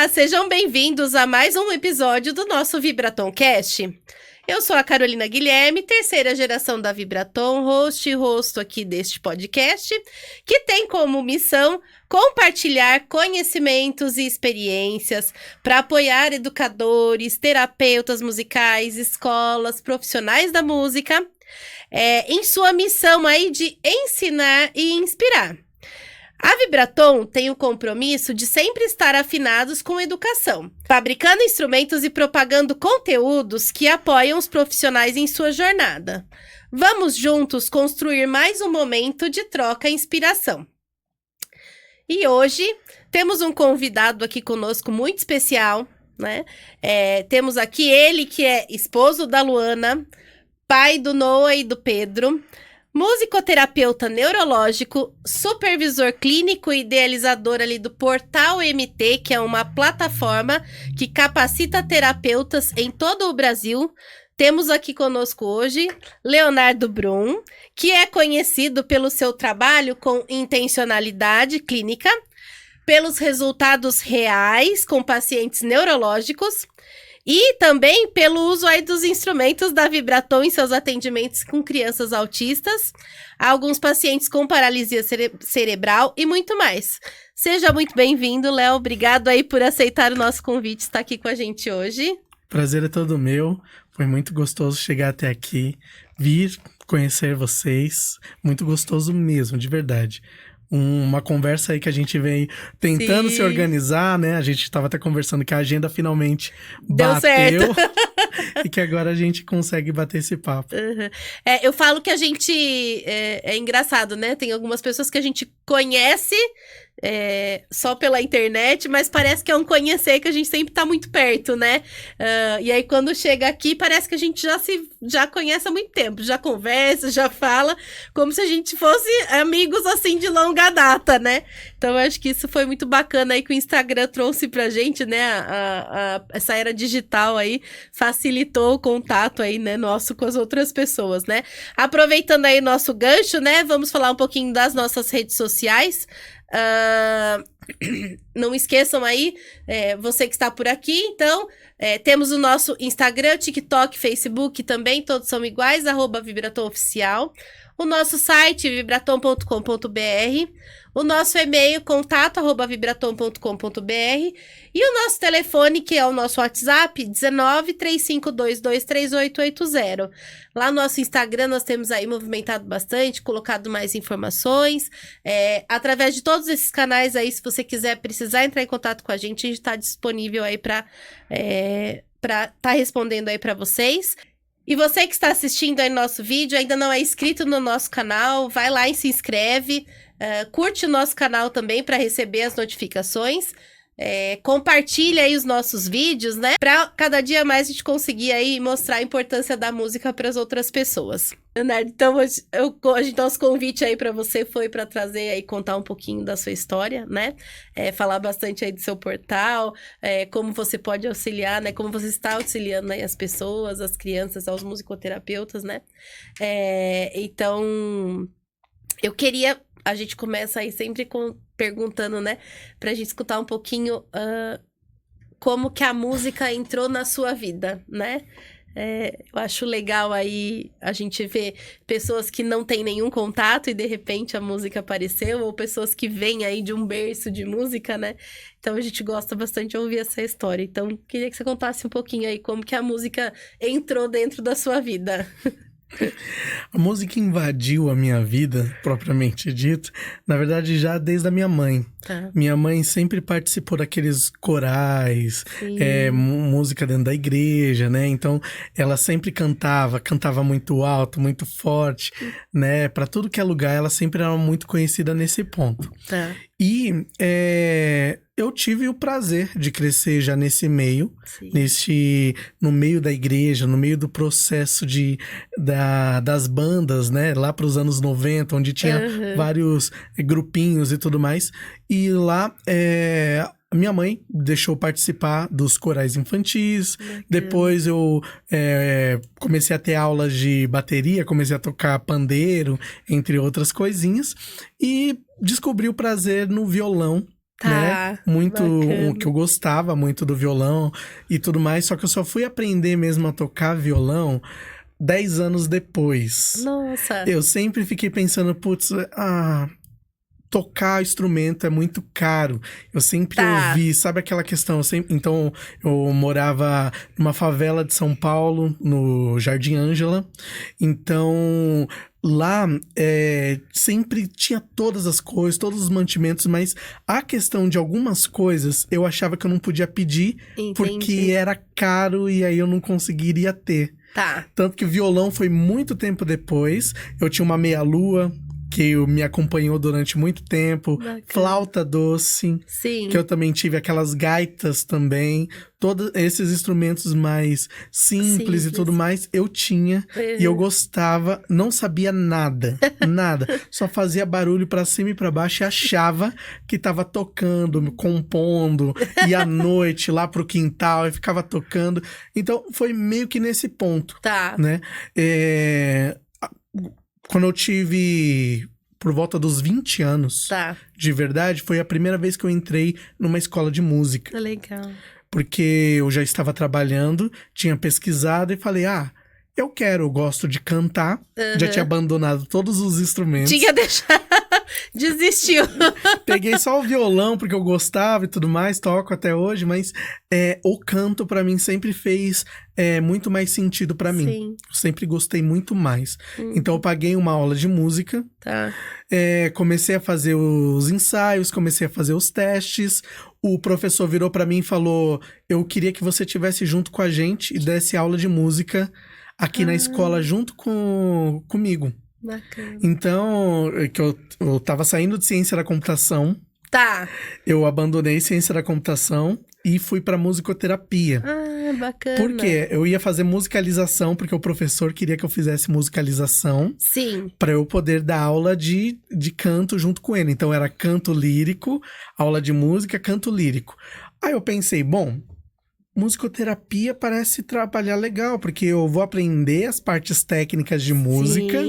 Olá, sejam bem-vindos a mais um episódio do nosso Vibraton Cast. Eu sou a Carolina Guilherme, terceira geração da Vibraton, host e rosto aqui deste podcast, que tem como missão compartilhar conhecimentos e experiências para apoiar educadores, terapeutas musicais, escolas, profissionais da música, em sua missão aí de ensinar e inspirar. A Vibraton tem o compromisso de sempre estar afinados com educação, fabricando instrumentos e propagando conteúdos que apoiam os profissionais em sua jornada. Vamos juntos construir mais um momento de troca e inspiração. E hoje temos um convidado aqui conosco muito especial, né? Temos aqui ele que é esposo da Luana, pai do Noah e do Pedro, musicoterapeuta neurológico, supervisor clínico e idealizador ali do Portal MT, que é uma plataforma que capacita terapeutas em todo o Brasil. Temos aqui conosco hoje Leonardo Brum, que é conhecido pelo seu trabalho com intencionalidade clínica, pelos resultados reais com pacientes neurológicos, e também pelo uso aí dos instrumentos da Vibraton em seus atendimentos com crianças autistas, alguns pacientes com paralisia cerebral e muito mais. Seja muito bem-vindo, Léo. Obrigado aí por aceitar o nosso convite, estar aqui com a gente hoje. Prazer é todo meu. Foi muito gostoso chegar até aqui, vir conhecer vocês. Muito gostoso mesmo, de verdade. Uma conversa aí que a gente vem tentando se organizar, né? A gente estava até conversando que a agenda finalmente deu certo. E que agora a gente consegue bater esse papo. Uhum. Eu falo que a gente... É engraçado, né? Tem algumas pessoas que a gente conhece só pela internet, mas parece que é um conhecer que a gente sempre tá muito perto, né? E aí quando chega aqui, parece que a gente já conhece há muito tempo. Já conversa, já fala, como se a gente fosse amigos, assim, de longa data, né? Então eu acho que isso foi muito bacana aí que o Instagram trouxe pra gente, né? Essa era digital aí facilitou o contato aí, né, nosso com as outras pessoas, né? Aproveitando aí nosso gancho, né, vamos falar um pouquinho das nossas redes sociais. Não esqueçam aí, você que está por aqui, então, temos o nosso Instagram, TikTok, Facebook também, todos são iguais, @Vibraton Oficial. O nosso site, vibraton.com.br. O nosso e-mail, contato@vibraton.com.br. E o nosso telefone, que é o nosso WhatsApp, 19-3522-3880. Lá no nosso Instagram, nós temos aí movimentado bastante, colocado mais informações. Através de todos esses canais aí, se você quiser precisar entrar em contato com a gente está disponível aí para tá respondendo aí para vocês. E você que está assistindo aí nosso vídeo, ainda não é inscrito no nosso canal, vai lá e se inscreve, curte o nosso canal também para receber as notificações, compartilha aí os nossos vídeos, né, para cada dia mais a gente conseguir aí mostrar a importância da música para as outras pessoas. Leonardo, então nosso convite aí para você foi para trazer aí, contar um pouquinho da sua história, né, falar bastante aí do seu portal, como você pode auxiliar, né, como você está auxiliando aí as pessoas, as crianças, aos musicoterapeutas, né, então a gente começa aí sempre perguntando, né, pra gente escutar um pouquinho como que a música entrou na sua vida, né? Eu acho legal aí a gente ver pessoas que não têm nenhum contato e de repente a música apareceu, ou pessoas que vêm aí de um berço de música, né? Então a gente gosta bastante de ouvir essa história. Então queria que você contasse um pouquinho aí como que a música entrou dentro da sua vida. A música invadiu a minha vida, propriamente dito, na verdade já desde a minha mãe. Minha mãe sempre participou daqueles corais, música dentro da igreja, né? Então ela sempre cantava muito alto, muito forte, né? Para tudo que é lugar, ela sempre era muito conhecida nesse ponto. E eu tive o prazer de crescer já nesse meio, no meio da igreja, no meio do processo das bandas, né? Lá para os anos 90, onde tinha vários grupinhos e tudo mais. E lá, minha mãe deixou participar dos corais infantis. Depois eu comecei a ter aulas de bateria, comecei a tocar pandeiro, entre outras coisinhas. E descobri o prazer no violão né? Muito, que eu gostava muito do violão e tudo mais. Só que eu só fui aprender mesmo a tocar violão 10 anos depois. Nossa! Eu sempre fiquei pensando, putz, tocar instrumento é muito caro. Eu sempre ouvi, sabe aquela questão? Então, eu morava numa favela de São Paulo, no Jardim Ângela. Então, lá sempre tinha todas as coisas, todos os mantimentos, mas a questão de algumas coisas eu achava que eu não podia pedir. Entendi. Porque era caro e aí eu não conseguiria ter. Tanto que o violão foi muito tempo depois. Eu tinha uma meia-lua que me acompanhou durante muito tempo. Bacana. Flauta doce. Sim. Que eu também tive, aquelas gaitas também. Todos esses instrumentos mais simples e tudo mais, eu tinha. E eu gostava, não sabia nada. Nada. Só fazia barulho pra cima e pra baixo e achava que tava tocando, compondo. E à noite lá pro quintal e ficava tocando. Então, foi meio que nesse ponto. Né? Quando eu tive por volta dos 20 anos, de verdade, foi a primeira vez que eu entrei numa escola de música. Legal. Porque eu já estava trabalhando, tinha pesquisado e falei, eu gosto de cantar. Já tinha abandonado todos os instrumentos. Tinha deixado, desistiu. Peguei só o violão porque eu gostava e tudo mais, toco até hoje, mas o canto pra mim sempre fez muito mais sentido pra mim. Sim. Eu sempre gostei muito mais. Então eu paguei uma aula de música, comecei a fazer os ensaios, comecei a fazer os testes. O professor virou pra mim e falou, eu queria que você estivesse junto com a gente e desse aula de música aqui na escola junto comigo. Bacana. Então, que eu tava saindo de ciência da computação. Eu abandonei ciência da computação e fui pra musicoterapia. Bacana. Por quê? Eu ia fazer musicalização, porque o professor queria que eu fizesse musicalização. Sim. Pra eu poder dar aula de canto junto com ele. Então, era canto lírico, aula de música, canto lírico. Aí eu pensei, bom, musicoterapia parece trabalhar legal, porque eu vou aprender as partes técnicas de música,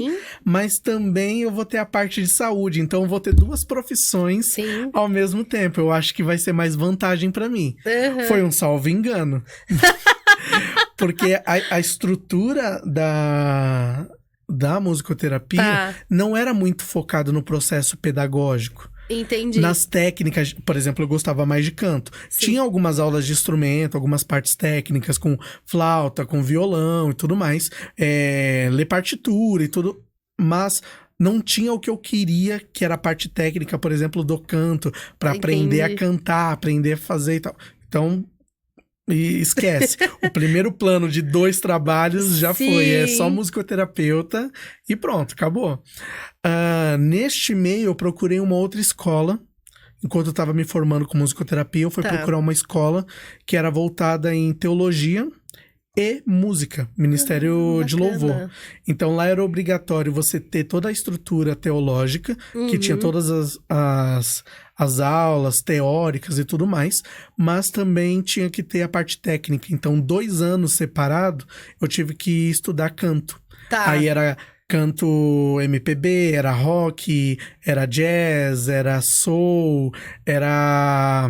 mas também eu vou ter a parte de saúde. Então, eu vou ter duas profissões ao mesmo tempo. Eu acho que vai ser mais vantagem pra mim. Foi um salvo engano. Porque a estrutura da musicoterapia não era muito focado no processo pedagógico. Entendi. Nas técnicas, por exemplo, eu gostava mais de canto. Tinha algumas aulas de instrumento, algumas partes técnicas com flauta, com violão e tudo mais. Ler partitura e tudo, mas não tinha o que eu queria, que era a parte técnica, por exemplo, do canto, pra aprender a cantar, aprender a fazer e tal. Então, e esquece. O primeiro plano de 2 trabalhos já foi. É só musicoterapeuta e pronto, acabou. Neste meio, eu procurei uma outra escola. Enquanto eu estava me formando com musicoterapia, eu fui procurar uma escola que era voltada em teologia e música, Ministério de Louvor. Então, lá era obrigatório você ter toda a estrutura teológica, que tinha todas as aulas teóricas e tudo mais, mas também tinha que ter a parte técnica. Então, 2 anos separado, eu tive que estudar canto. Aí era canto MPB, era rock, era jazz, era soul, era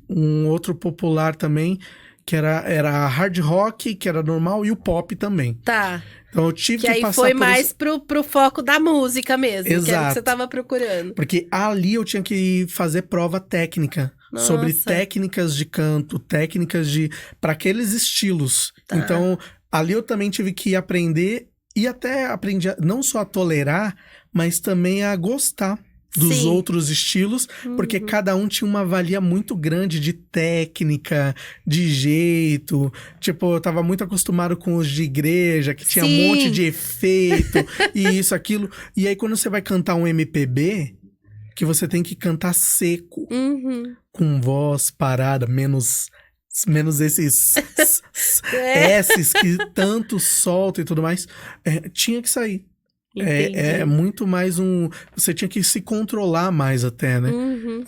um outro popular também, que era hard rock, que era normal, e o pop também. Então eu tive que passar foi mais pro foco da música mesmo. Exato. Que era o que você tava procurando. Porque ali eu tinha que fazer prova técnica. Sobre técnicas de canto, técnicas para aqueles estilos. Então, ali eu também tive que aprender, e até aprendi não só a tolerar, mas também a gostar dos outros estilos, porque cada um tinha uma valia muito grande de técnica, de jeito. Tipo, eu tava muito acostumado com os de igreja, que tinha um monte de efeito, e isso, aquilo. E aí, quando você vai cantar um MPB, que você tem que cantar seco, com voz parada, menos esses S's que tanto solta e tudo mais, tinha que sair. É muito mais você tinha que se controlar mais até, né?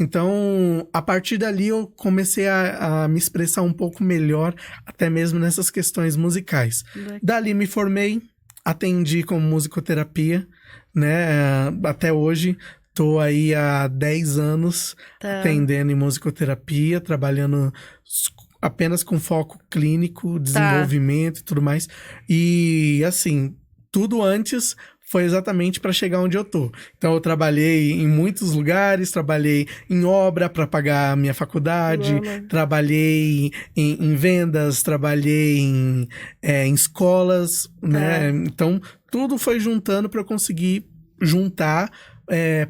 Então, a partir dali eu comecei a me expressar um pouco melhor, até mesmo nessas questões musicais. Dali me formei, atendi como musicoterapia, né? Até hoje Tô aí há 10 anos atendendo em musicoterapia, trabalhando apenas com foco clínico, desenvolvimento e tudo mais. E, assim, tudo antes foi exatamente para chegar onde eu tô. Então, eu trabalhei em muitos lugares, trabalhei em obra para pagar a minha faculdade, trabalhei em vendas, trabalhei em escolas, né? Então, tudo foi juntando para eu conseguir juntar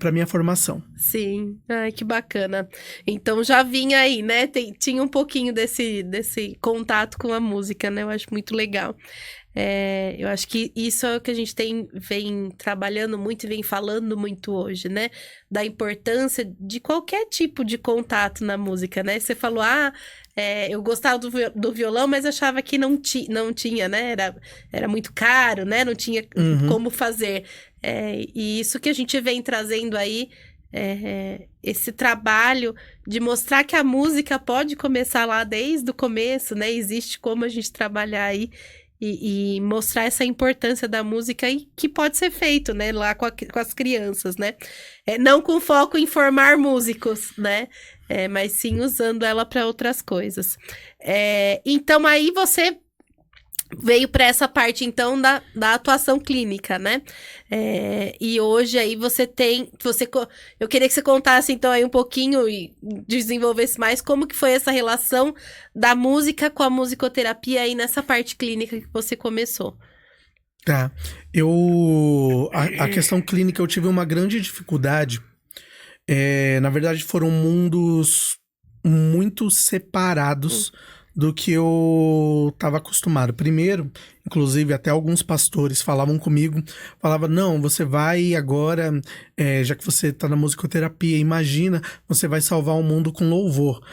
para minha formação. Sim, ai, que bacana. Então já vinha aí, né? Tinha um pouquinho desse contato com a música, né? Eu acho muito legal. Eu acho que isso é o que a gente vem trabalhando muito e vem falando muito hoje, né? Da importância de qualquer tipo de contato na música, né? Você falou, eu gostava do violão, mas achava que não tinha, né? Era muito caro, né? Não tinha como fazer. E isso que a gente vem trazendo aí, esse trabalho de mostrar que a música pode começar lá desde o começo, né? Existe como a gente trabalhar aí e mostrar essa importância da música e que pode ser feito, né? Lá com as crianças, né? Não com foco em formar músicos, né? Mas sim usando ela para outras coisas. Então, aí você veio para essa parte, então, da atuação clínica, né? E hoje aí eu queria que você contasse, então, aí um pouquinho e desenvolvesse mais como que foi essa relação da música com a musicoterapia aí nessa parte clínica que você começou. Tá. A questão clínica, eu tive uma grande dificuldade. Na verdade, foram mundos muito separados do que eu estava acostumado. Primeiro, inclusive, até alguns pastores falavam comigo, não, você vai agora, já que você está na musicoterapia, imagina, você vai salvar o mundo com louvor.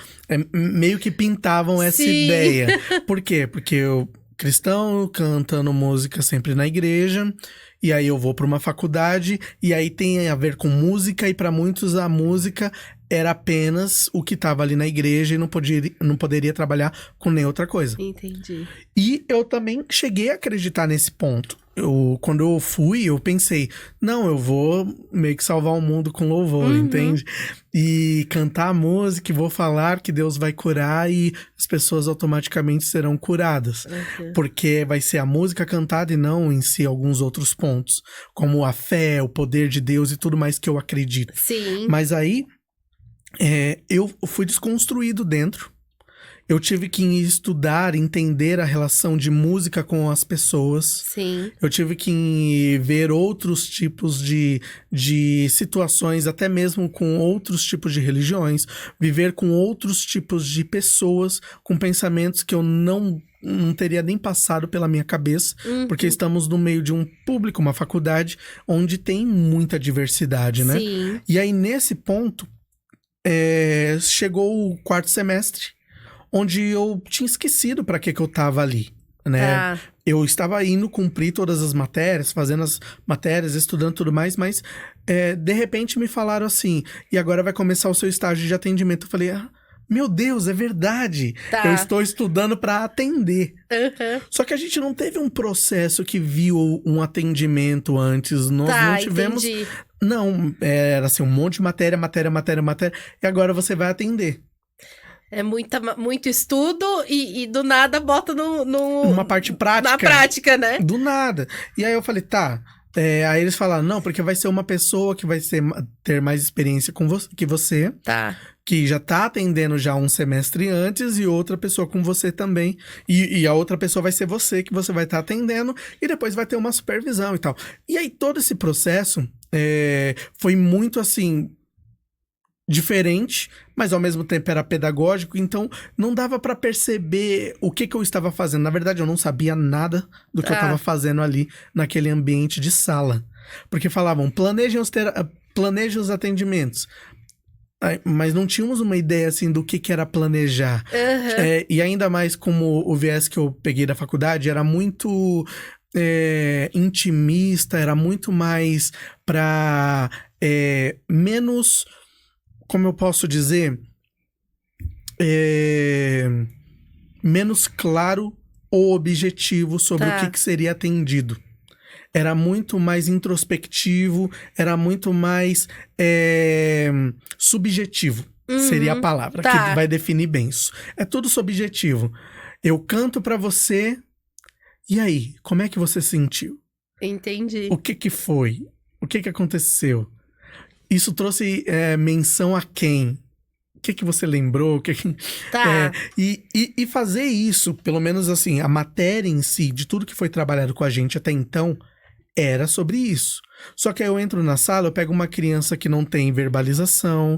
Meio que pintavam essa ideia. Por quê? Porque eu, cristão, cantando música sempre na igreja, e aí eu vou para uma faculdade, e aí tem a ver com música, e para muitos a música era apenas o que estava ali na igreja e não poderia trabalhar com nem outra coisa. Entendi. E eu também cheguei a acreditar nesse ponto. Quando eu fui, eu pensei, não, eu vou meio que salvar o mundo com louvor, entende? E cantar música, e vou falar que Deus vai curar e as pessoas automaticamente serão curadas. Porque vai ser a música cantada e não em si alguns outros pontos, como a fé, o poder de Deus e tudo mais que eu acredito. Sim. Mas aí, eu fui desconstruído dentro. Eu tive que estudar, entender a relação de música com as pessoas. Sim. Eu tive que ver outros tipos de situações, até mesmo com outros tipos de religiões. Viver com outros tipos de pessoas, com pensamentos que eu não teria nem passado pela minha cabeça. Porque estamos no meio de um público, uma faculdade, onde tem muita diversidade, né? Sim. E aí, nesse ponto, chegou o quarto semestre, onde eu tinha esquecido para que eu tava ali, né? Eu estava indo cumprir todas as matérias, fazendo as matérias, estudando tudo mais, mas de repente me falaram assim, e agora vai começar o seu estágio de atendimento. Eu falei, meu Deus, é verdade. Eu estou estudando para atender. Só que a gente não teve um processo que viu um atendimento antes. Nós não tivemos... Entendi. Não, era assim, um monte de matéria, e agora você vai atender. É muito estudo e do nada bota uma parte prática. Na prática, né? Do nada. E aí eu falei, tá. Aí eles falaram, não, porque vai ser uma pessoa que vai ter mais experiência que você. Tá. Que já tá atendendo já um semestre antes, e outra pessoa com você também. E a outra pessoa vai ser você, que você vai estar atendendo, e depois vai ter uma supervisão e tal. E aí todo esse processo foi muito assim... diferente, mas ao mesmo tempo era pedagógico, então não dava pra perceber o que eu estava fazendo. Na verdade, eu não sabia nada do que eu estava fazendo ali naquele ambiente de sala. Porque falavam, planejem os atendimentos. Mas não tínhamos uma ideia, assim, do que era planejar. E ainda mais como o viés que eu peguei da faculdade era muito intimista, era muito mais pra menos... Como eu posso dizer, menos claro ou objetivo sobre o que seria atendido. era muito mais introspectivo, era muito mais subjetivo. Seria a palavra que vai definir bem isso. É tudo subjetivo. Eu canto pra você, e aí? Como é que você sentiu? Entendi. O que foi? O que aconteceu? Isso trouxe menção a quem? O que você lembrou? Tá. E fazer isso, pelo menos assim, a matéria em si, de tudo que foi trabalhado com a gente até então, era sobre isso. Só que aí eu entro na sala, eu pego uma criança que não tem verbalização,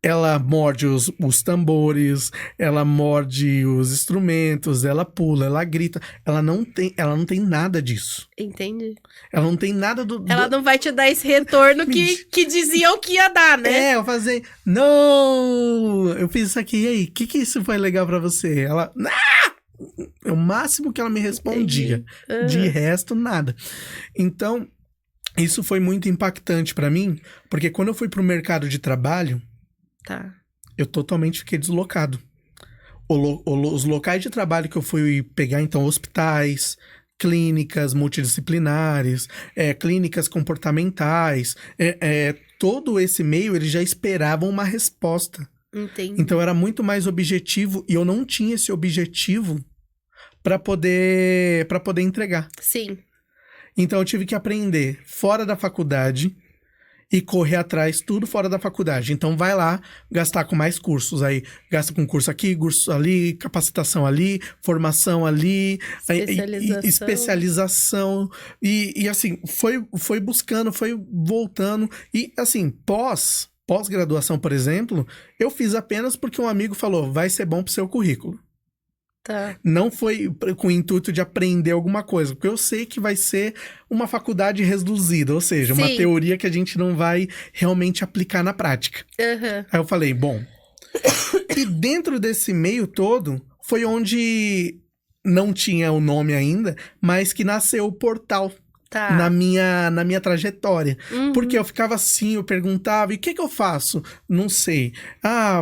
ela morde os tambores, ela morde os instrumentos, ela pula, ela grita. Ela não tem nada disso. Entendi. Ela não tem nada Ela não vai te dar esse retorno que diziam que ia dar, né? Eu fazer, não, eu fiz isso aqui, e aí, o que isso foi legal pra você? Ela, é o máximo que ela me respondia. De resto, nada. Então, isso foi muito impactante pra mim, porque quando eu fui pro mercado de trabalho, eu totalmente fiquei deslocado. Os locais de trabalho que eu fui pegar, então, hospitais, clínicas multidisciplinares, clínicas comportamentais, todo esse meio, eles já esperavam uma resposta. Entendi. Então, era muito mais objetivo, e eu não tinha esse objetivo para poder entregar. Sim. Então, eu tive que aprender fora da faculdade e correr atrás, tudo fora da faculdade. Então, vai lá gastar com mais cursos. Aí, gasta com curso aqui, curso ali, capacitação ali, formação ali, especialização. E assim, foi buscando, foi voltando. E, assim, pós-graduação, por exemplo, eu fiz apenas porque um amigo falou, vai ser bom pro seu currículo. Não foi com o intuito de aprender alguma coisa, porque eu sei que vai ser uma faculdade reduzida, ou seja, uma teoria que a gente não vai realmente aplicar na prática. Aí eu falei, bom, e dentro desse meio todo, foi onde não tinha o nome ainda, mas que nasceu o portal. Na minha trajetória. Porque eu ficava assim, eu perguntava, e o que eu faço? Não sei.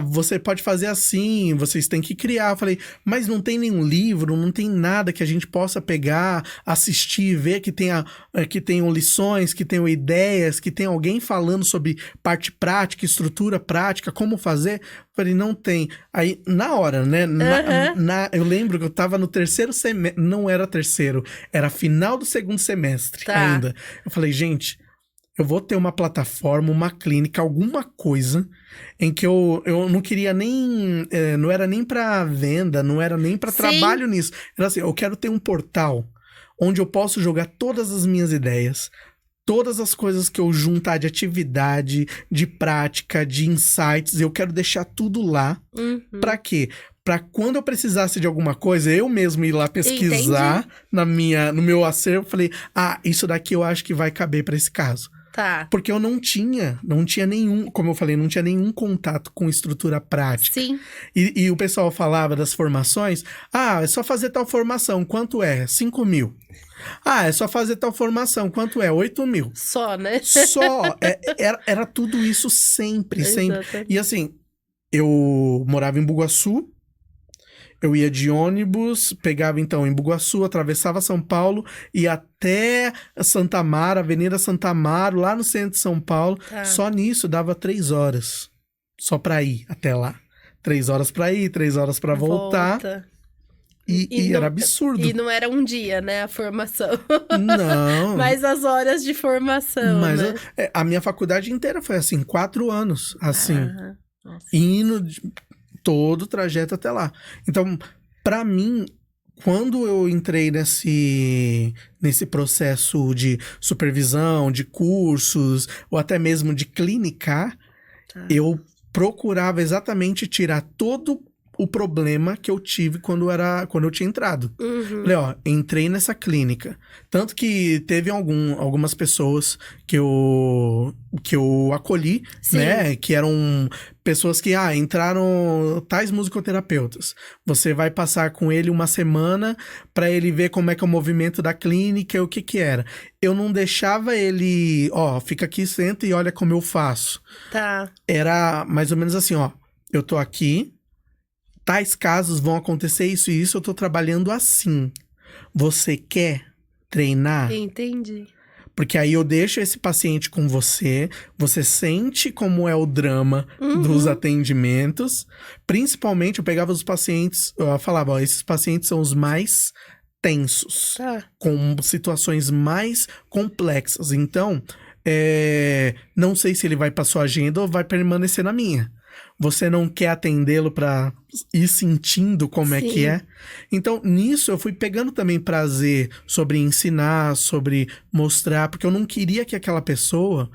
Você pode fazer assim, vocês têm que criar. Eu falei, mas não tem nenhum livro, não tem nada que a gente possa pegar, assistir, ver que tenham lições, que tenham ideias, que tenha alguém falando sobre parte prática, estrutura prática, como fazer. Eu falei, não tem. Aí, na hora, né? Eu lembro que eu tava no terceiro semestre, não era terceiro, era final do segundo semestre ainda. Eu falei, gente, eu vou ter uma plataforma, uma clínica, alguma coisa em que eu não queria nem... não era nem pra venda, não era nem pra trabalho nisso. Era assim, eu quero ter um portal onde eu posso jogar todas as minhas ideias, todas as coisas que eu juntar de atividade, de prática, de insights, eu quero deixar tudo lá. Pra quê? Pra quando eu precisasse de alguma coisa, eu mesmo ir lá pesquisar no meu acervo, falei, isso daqui eu acho que vai caber pra esse caso. Porque eu não tinha nenhum, como eu falei, não tinha nenhum contato com estrutura prática. E o pessoal falava das formações, é só fazer tal formação, quanto é? 5 mil. É só fazer tal formação, quanto é? 8 mil. Só, né? Só. Era tudo isso sempre. E assim, eu morava em Bugaçu, eu ia de ônibus, pegava então em Bugaçu, atravessava São Paulo, ia até Santa Amaro, Avenida Santa Amaro, lá no centro de São Paulo. Só nisso dava 3 horas. Só pra ir até lá. 3 horas pra ir, 3 horas pra voltar. E era absurdo. E não era um dia, né, a formação. Não. Mas as horas de formação, né? A minha faculdade inteira foi assim, 4 anos, assim. Indo todo o trajeto até lá. Então, pra mim, quando eu entrei nesse processo de supervisão, de cursos, ou até mesmo de clinicar, eu procurava exatamente tirar todo o problema que eu tive quando eu tinha entrado. Falei, entrei nessa clínica. Tanto que teve algumas pessoas que eu acolhi, né? Que eram pessoas que, entraram tais musicoterapeutas. Você vai passar com ele uma semana pra ele ver como é que é o movimento da clínica e o que era. Eu não deixava ele, fica aqui, senta e olha como eu faço. Era mais ou menos assim, eu tô aqui, tais casos vão acontecer isso e isso, eu tô trabalhando assim. Você quer? treinar. Entendi. Porque aí eu deixo esse paciente com você, você sente como é o drama dos atendimentos. Principalmente, eu pegava os pacientes, eu falava, ó, esses pacientes são os mais tensos, com situações mais complexas. Então, não sei se ele vai para sua agenda ou vai permanecer na minha. Você não quer atendê-lo para ir sentindo como é que é? Então, nisso eu fui pegando também prazer sobre ensinar, sobre mostrar, porque eu não queria que aquela pessoa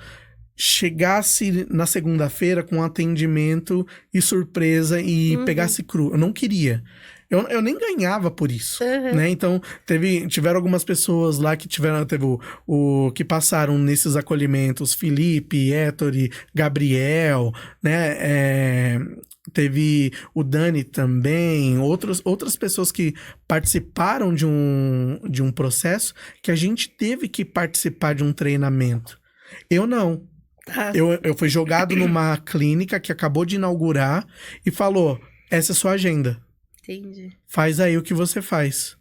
chegasse na segunda-feira com atendimento e surpresa e pegasse cru. Eu não queria. Eu nem ganhava por isso, né? Então, tiveram algumas pessoas lá que teve que passaram nesses acolhimentos, Felipe, Ettore, Gabriel, né? Teve o Dani também, outras pessoas que participaram de um processo que a gente teve que participar de um treinamento. Eu não. Eu fui jogado numa clínica que acabou de inaugurar e falou, essa é a sua agenda. Entendi. Faz aí o que você faz.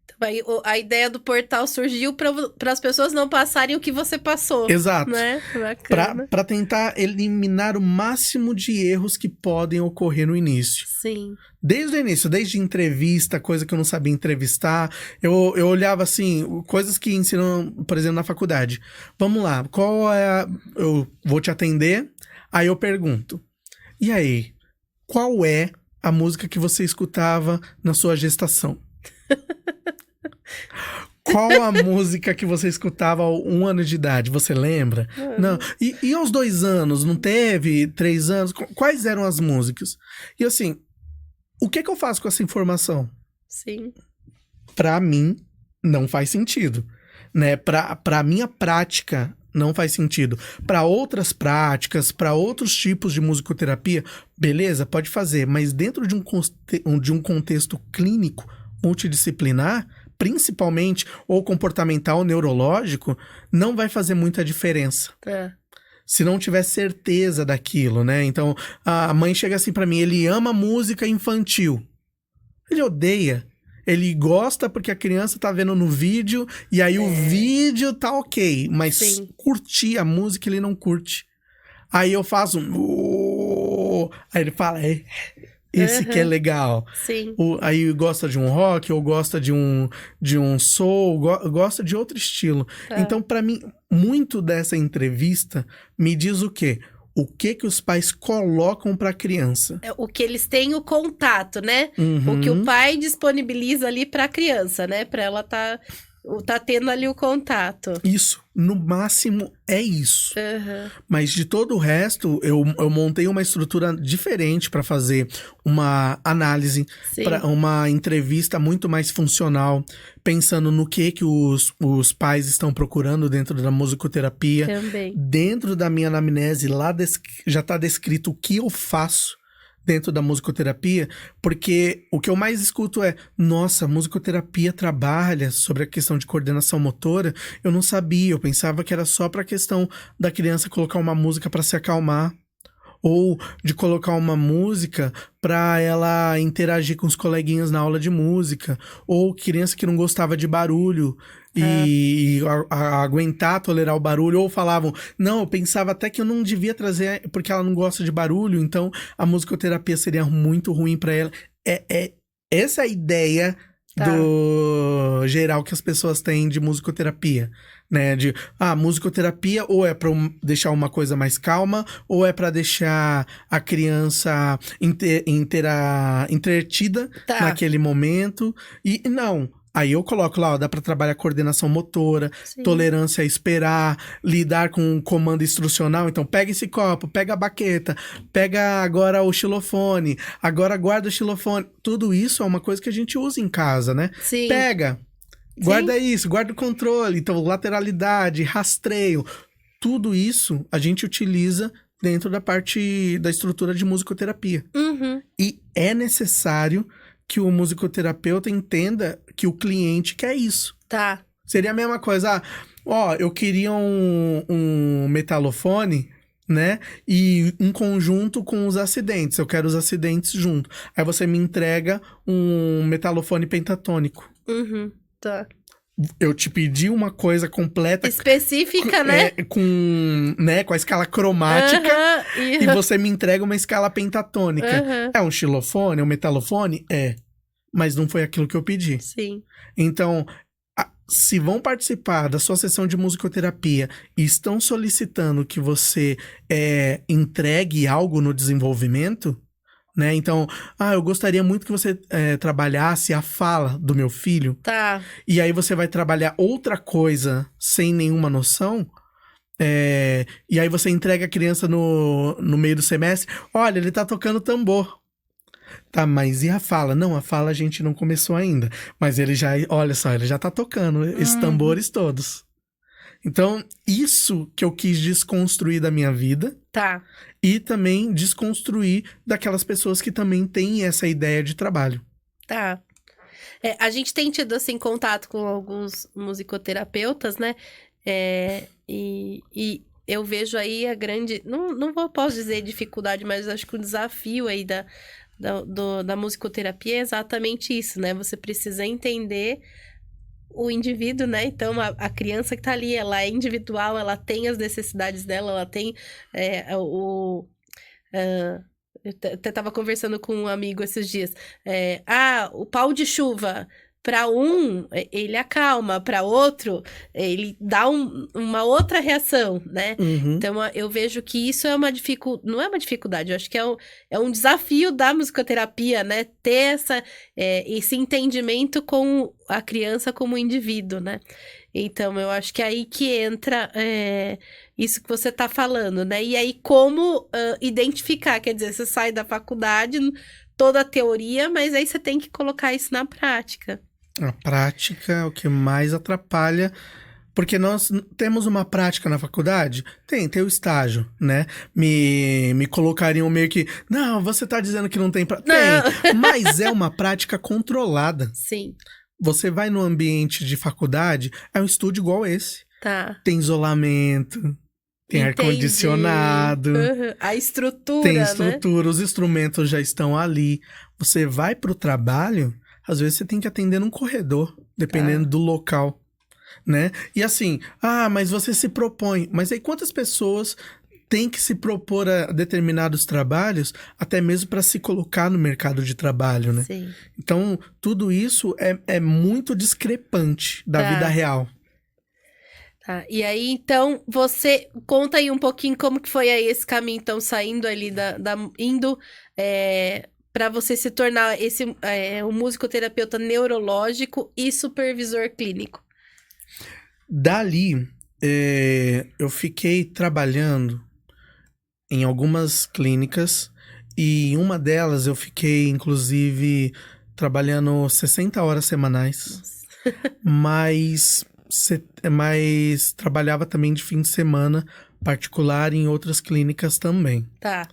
Então, aí, a ideia do portal surgiu para as pessoas não passarem o que você passou. Exato. Né? Bacana. Para tentar eliminar o máximo de erros que podem ocorrer no início. Sim. Desde o início, desde entrevista, coisa que eu não sabia entrevistar. Eu olhava assim, coisas que ensinam, por exemplo, na faculdade. Vamos lá, eu vou te atender, aí eu pergunto. E aí, qual é a música que você escutava na sua gestação? Qual a música que você escutava aos 1 ano de idade? Você lembra? Não. E aos 2 anos? Não teve? 3 anos? Quais eram as músicas? E assim, o que eu faço com essa informação? Sim. Pra mim, não faz sentido, né? Pra minha prática, não faz sentido. Para outras práticas, para outros tipos de musicoterapia, beleza, pode fazer. Mas dentro de um contexto clínico, multidisciplinar, principalmente, ou comportamental, ou neurológico, não vai fazer muita diferença. Se não tiver certeza daquilo, né? Então, a mãe chega assim pra mim, ele ama música infantil. Ele odeia. Ele gosta porque a criança tá vendo no vídeo, e aí o vídeo tá ok, mas curtir a música ele não curte. Aí eu faço aí ele fala, esse que é legal. Sim. Aí gosta de um rock, ou gosta de um soul, gosta de outro estilo. Então, pra mim, muito dessa entrevista me diz o quê? O que os pais colocam para a criança. O que eles têm o contato, né? O que o pai disponibiliza ali para a criança, né? Para ela tá tendo ali o contato. Isso, no máximo é isso. Mas de todo o resto, eu montei uma estrutura diferente para fazer uma análise, para uma entrevista muito mais funcional, pensando no que os pais estão procurando dentro da musicoterapia. Também. Dentro da minha anamnese, lá já está descrito o que eu faço dentro da musicoterapia, porque o que eu mais escuto é, nossa, a musicoterapia trabalha sobre a questão de coordenação motora. Eu não sabia, eu pensava que era só para a questão da criança colocar uma música para se acalmar, ou de colocar uma música para ela interagir com os coleguinhas na aula de música, ou criança que não gostava de barulho e aguentar, tolerar o barulho, ou falavam, não, eu pensava até que eu não devia trazer porque ela não gosta de barulho, então a musicoterapia seria muito ruim para ela. Essa é a ideia do geral que as pessoas têm de musicoterapia, né? De, musicoterapia ou é pra deixar uma coisa mais calma, ou é pra deixar a criança entretida naquele momento. E não. Aí eu coloco lá, dá pra trabalhar coordenação motora, tolerância a esperar, lidar com o comando instrucional. Então, pega esse copo, pega a baqueta, pega agora o xilofone, agora guarda o xilofone. Tudo isso é uma coisa que a gente usa em casa, né? Sim. Pega, guarda isso, guarda o controle. Então, lateralidade, rastreio. Tudo isso a gente utiliza dentro da parte da estrutura de musicoterapia. E é necessário que o musicoterapeuta entenda que o cliente quer isso. Seria a mesma coisa, eu queria um metalofone, né? E em conjunto com os acidentes. Eu quero os acidentes junto. Aí você me entrega um metalofone pentatônico. eu te pedi uma coisa completa. Específica, né? Com a escala cromática. E você me entrega uma escala pentatônica. É um xilofone, é um metalofone? É. Mas não foi aquilo que eu pedi. Sim. Então, se vão participar da sua sessão de musicoterapia e estão solicitando que você entregue algo no desenvolvimento, né? Então, eu gostaria muito que você trabalhasse a fala do meu filho. Tá. E aí você vai trabalhar outra coisa sem nenhuma noção. E aí você entrega a criança no meio do semestre. Olha, ele tá tocando tambor. Tá, mas e a fala? Não, a fala a gente não começou ainda. Mas ele já, olha só, ele já tá tocando esses tambores todos. Então, isso que eu quis desconstruir da minha vida. Tá. E também desconstruir daquelas pessoas que também têm essa ideia de trabalho. Tá. A gente tem tido, assim, contato com alguns musicoterapeutas, né? E eu vejo aí a grande... posso dizer dificuldade, mas acho que o desafio aí da musicoterapia é exatamente isso, né? Você precisa entender o indivíduo, né? Então, a criança que tá ali, ela é individual, ela tem as necessidades dela, ela tem eu até tava conversando com um amigo esses dias. O pau de chuva. Para um, ele acalma, para outro, ele dá uma outra reação, né? Uhum. Então, eu vejo que isso é não é uma dificuldade, eu acho que é um desafio da musicoterapia, né? Ter esse entendimento com a criança como indivíduo, né? Então, eu acho que é aí que entra isso que você tá falando, né? E aí, como identificar? Quer dizer, você sai da faculdade, toda a teoria, mas aí você tem que colocar isso na prática. A prática é o que mais atrapalha, porque nós temos uma prática na faculdade? Tem o estágio, né? Me colocariam meio que, não, você tá dizendo que não tem prática. Tem, mas é uma prática controlada. Sim. Você vai no ambiente de faculdade, é um estúdio igual esse. Tá. Tem isolamento, tem ar-condicionado. A estrutura, tem estrutura, né? Os instrumentos já estão ali. Você vai pro trabalho... Às vezes você tem que atender num corredor, dependendo do local, né? E assim, mas você se propõe. Mas aí quantas pessoas têm que se propor a determinados trabalhos, até mesmo para se colocar no mercado de trabalho, né? Sim. Então, tudo isso é muito discrepante da vida real. Tá, e aí, então, você conta aí um pouquinho como que foi aí esse caminho, então, saindo ali indo... para você se tornar um musicoterapeuta neurológico e supervisor clínico. Dali, eu fiquei trabalhando em algumas clínicas e em uma delas eu fiquei, inclusive, trabalhando 60 horas semanais. Mas trabalhava também de fim de semana particular em outras clínicas também. Tá.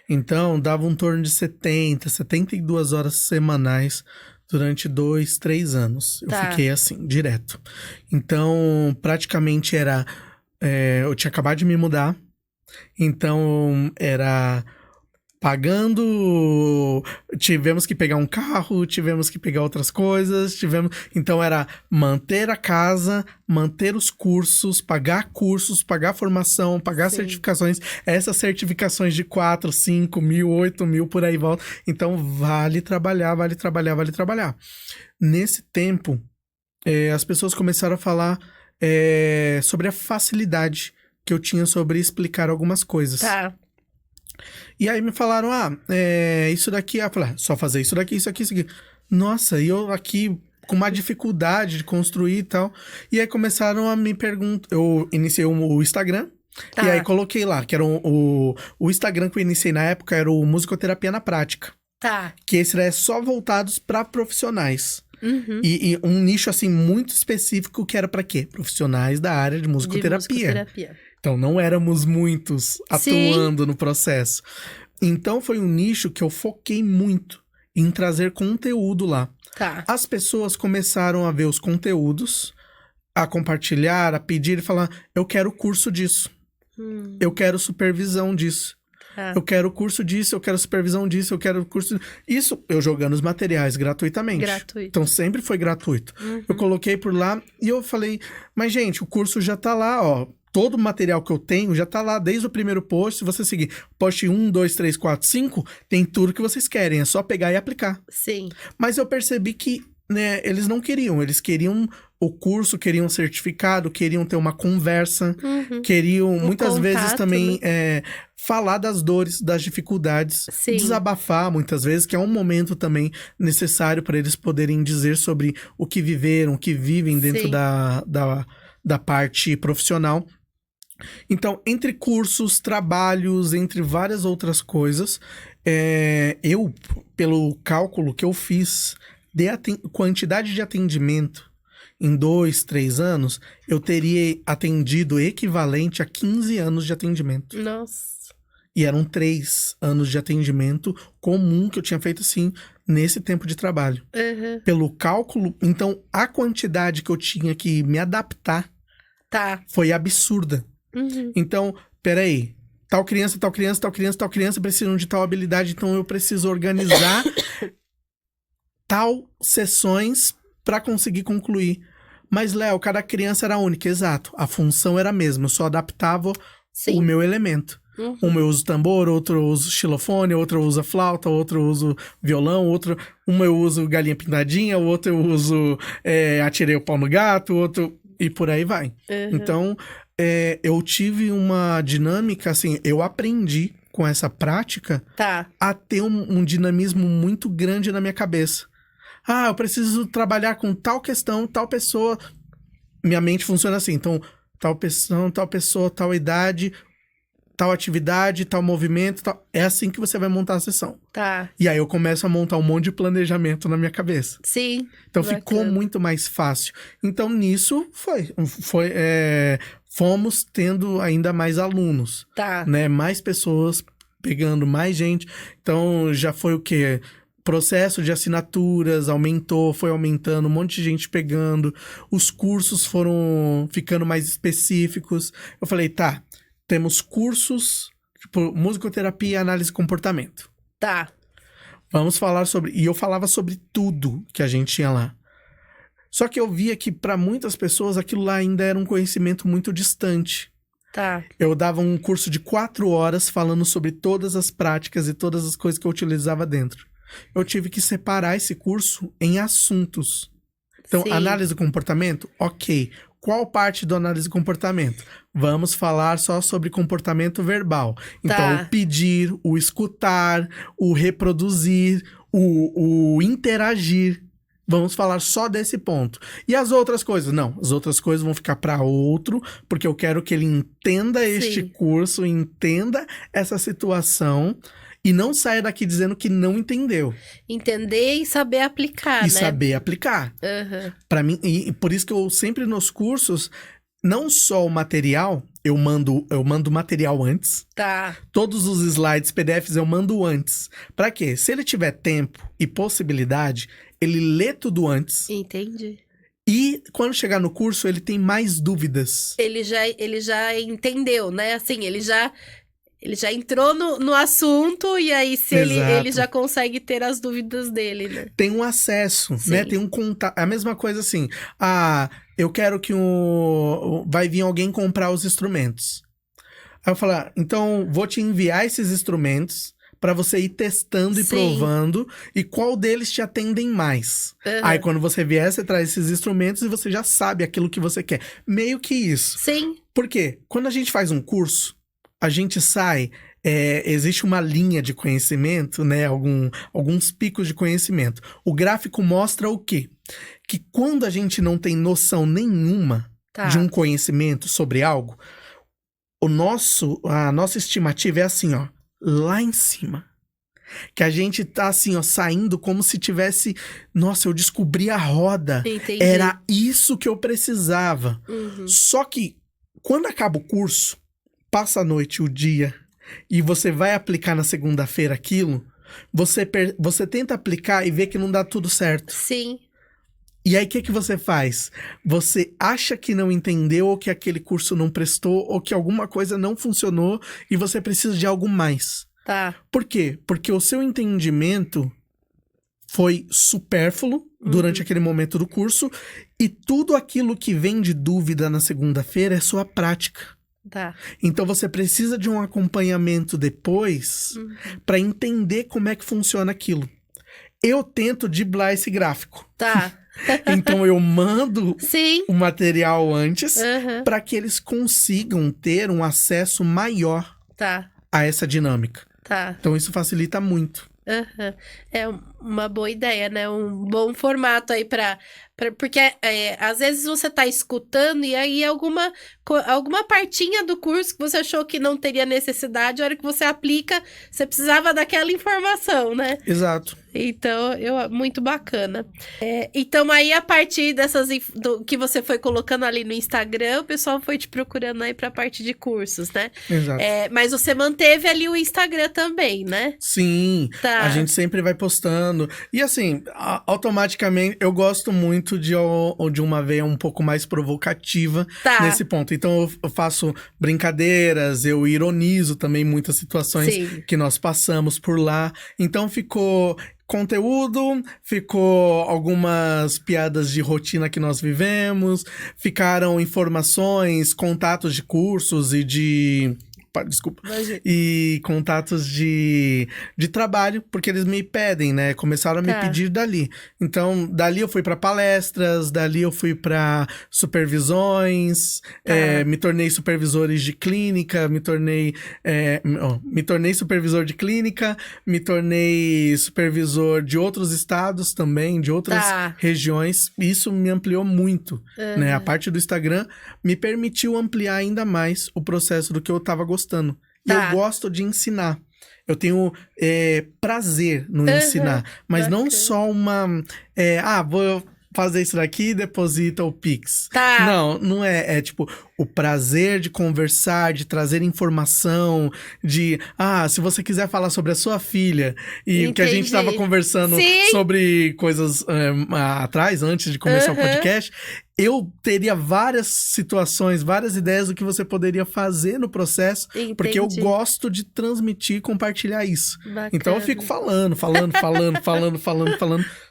Então, dava um torno de 72 horas semanais durante 2, 3 anos. Eu fiquei assim, direto. Então, praticamente era... eu tinha acabado de me mudar. Então, era... pagando, tivemos que pegar um carro, tivemos que pegar outras coisas, então era manter a casa, manter os cursos, pagar formação, pagar certificações, essas certificações de 4, 5 mil, 8 mil, por aí volta. Então vale trabalhar. Nesse tempo, as pessoas começaram a falar sobre a facilidade que eu tinha sobre explicar algumas coisas. Tá. E aí me falaram, isso daqui... Eu falei, só fazer isso daqui, isso aqui, isso aqui. Nossa, e eu aqui com uma dificuldade de construir e tal. E aí começaram a me perguntar... Eu iniciei o Instagram. E aí coloquei lá, que era o Instagram que eu iniciei na época era o Musicoterapia na Prática. Tá. Que esse é só voltados para profissionais. Uhum. E um nicho, assim, muito específico que era para quê? Profissionais da área de musicoterapia. Então, não éramos muitos atuando no processo. Então, foi um nicho que eu foquei muito em trazer conteúdo lá. Tá. As pessoas começaram a ver os conteúdos, a compartilhar, a pedir e falar, eu quero curso disso. Eu quero supervisão disso. Eu quero curso disso, eu quero supervisão disso, eu quero curso... Isso, eu jogando os materiais gratuitamente. Então, sempre foi gratuito. Eu coloquei por lá e eu falei, mas gente, o curso já tá lá, ó. Todo o material que eu tenho já tá lá, desde o primeiro post. Se você seguir post 1, 2, 3, 4, 5, tem tudo que vocês querem. É só pegar e aplicar. Sim. Mas eu percebi que, né, eles não queriam. Eles queriam o curso, queriam um certificado, queriam ter uma conversa. Queriam, muitas vezes, também falar das dores, das dificuldades. Sim. Desabafar, muitas vezes, que é um momento também necessário para eles poderem dizer sobre o que viveram, o que vivem dentro da parte profissional. Então, entre cursos, trabalhos, entre várias outras coisas, eu, pelo cálculo que eu fiz de quantidade de atendimento em 2, 3 anos, eu teria atendido equivalente a 15 anos de atendimento. Nossa! E eram 3 anos de atendimento comum que eu tinha feito, assim, nesse tempo de trabalho. Pelo cálculo, então, a quantidade que eu tinha que me adaptar foi absurda. Então, peraí, tal criança precisam de tal habilidade, então eu preciso organizar tal sessões para conseguir concluir. Mas, Léo, cada criança era única, exato. A função era a mesma, eu só adaptava o meu elemento. Um eu uso tambor, outro eu uso xilofone, outro eu uso flauta, outro eu uso violão, um eu uso galinha pintadinha, o outro eu uso atirei o pau no gato, outro... E por aí vai. Então, eu tive uma dinâmica, assim, eu aprendi com essa prática a ter um dinamismo muito grande na minha cabeça. Ah, eu preciso trabalhar com tal questão, tal pessoa. Minha mente funciona assim, então, tal pessoa, tal idade, tal atividade, tal movimento, tal... É assim que você vai montar a sessão. E aí eu começo a montar um monte de planejamento na minha cabeça. Sim. Então ficou muito mais fácil. Então nisso fomos tendo ainda mais alunos. Né? Mais pessoas pegando, mais gente. Então já foi o quê? Processo de assinaturas foi aumentando, um monte de gente pegando. Os cursos foram ficando mais específicos. Eu falei, temos cursos, tipo, musicoterapia e análise de comportamento. Vamos falar sobre... E eu falava sobre tudo que a gente tinha lá. Só que eu via que, para muitas pessoas, aquilo lá ainda era um conhecimento muito distante. Eu dava um curso de 4 horas falando sobre todas as práticas e todas as coisas que eu utilizava dentro. Eu tive que separar esse curso em assuntos. Então, análise de comportamento? Ok. Qual parte do análise de comportamento? Vamos falar só sobre comportamento verbal. Então, o pedir, o escutar, o reproduzir, o interagir. Vamos falar só desse ponto. E as outras coisas? Não, as outras coisas vão ficar para outro, porque eu quero que ele entenda este curso, entenda essa situação e não saia daqui dizendo que não entendeu. Entender e saber aplicar, né? E saber aplicar. Para mim, e por isso que eu sempre nos cursos, não só o material, eu mando material antes. Todos os slides, PDFs eu mando antes. Para quê? Se ele tiver tempo e possibilidade, ele lê tudo antes. Entendi. E quando chegar no curso, ele tem mais dúvidas. Ele já entendeu, né? Assim, ele já entrou no assunto e aí ele já consegue ter as dúvidas dele, né? Tem um acesso, né? Tem um contato. A mesma coisa assim. Eu quero que vai vir alguém comprar os instrumentos. Aí eu falo, então vou te enviar esses instrumentos para você ir testando e provando e qual deles te atendem mais. Aí quando você vier, você traz esses instrumentos e você já sabe aquilo que você quer. Meio que isso. Por quê? Quando a gente faz um curso, a gente sai, existe uma linha de conhecimento, né? Alguns picos de conhecimento. O gráfico mostra o quê? Que quando a gente não tem noção nenhuma de um conhecimento sobre algo, a nossa estimativa é assim, ó, lá em cima. Que a gente tá assim, ó, saindo como se tivesse... Nossa, eu descobri a roda. Entendi. Era isso que eu precisava. Só que, quando acaba o curso, passa a noite, o dia, e você vai aplicar na segunda-feira aquilo, você tenta aplicar e vê que não dá tudo certo. E aí, o que você faz? Você acha que não entendeu, ou que aquele curso não prestou, ou que alguma coisa não funcionou e você precisa de algo mais. Tá. Por quê? Porque o seu entendimento foi supérfluo durante aquele momento do curso e tudo aquilo que vem de dúvida na segunda-feira é sua prática. Tá. Então você precisa de um acompanhamento depois para entender como é que funciona aquilo. Eu tento driblar esse gráfico. Tá. Então eu mando Sim. o material antes para que eles consigam ter um acesso maior Tá. a essa dinâmica. Tá. Então isso facilita muito. É uma boa ideia, né? Um bom formato aí porque às vezes você tá escutando e aí alguma partinha do curso que você achou que não teria necessidade, a hora que você aplica, você precisava daquela informação, né? Exato. Então, muito bacana. Então, aí, a partir do que você foi colocando ali no Instagram, o pessoal foi te procurando aí pra parte de cursos, né? Exato. Mas você manteve ali o Instagram também, né? Sim, Tá. A gente sempre vai postando. E assim, automaticamente, eu gosto muito de uma veia um pouco mais provocativa nesse ponto. Então, eu faço brincadeiras, eu ironizo também muitas situações que nós passamos por lá. Então, ficou conteúdo, ficou algumas piadas de rotina que nós vivemos, ficaram informações, contatos de cursos e de... Desculpa. E contatos de trabalho, porque eles me pedem, né? Começaram a me pedir dali. Então, dali eu fui para palestras, dali eu fui para supervisões, me tornei supervisores de clínica, me tornei supervisor de clínica, me tornei supervisor de outros estados também, de outras regiões. Isso me ampliou muito, né? A parte do Instagram me permitiu ampliar ainda mais o processo do que eu tava gostando. E eu gosto de ensinar. Eu tenho prazer no ensinar. Mas não só vou fazer isso daqui, deposita o Pix. Não é. É tipo, o prazer de conversar, de trazer informação, de... se você quiser falar sobre a sua filha, e o que a gente estava conversando sobre coisas atrás, antes de começar o podcast, eu teria várias situações, várias ideias do que você poderia fazer no processo, porque eu gosto de transmitir e compartilhar isso. Bacana. Então eu fico falando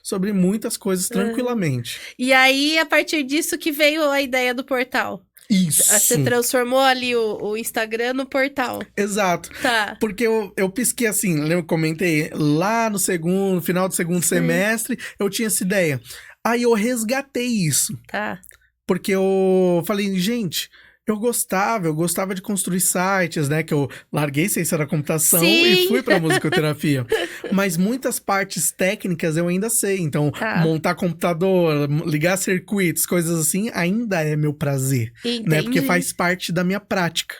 sobre muitas coisas tranquilamente. E aí, a partir disso que veio a ideia do portal. Isso. Você transformou ali o Instagram no portal. Exato. Porque eu pisquei assim, lembra que eu comentei, lá no final do segundo semestre, eu tinha essa ideia. Aí eu resgatei isso. Porque eu falei, gente, eu gostava de construir sites, né? Que eu larguei ciência da computação e fui pra musicoterapia. Mas muitas partes técnicas eu ainda sei. Então, montar computador, ligar circuitos, coisas assim, ainda é meu prazer. Né? Porque faz parte da minha prática.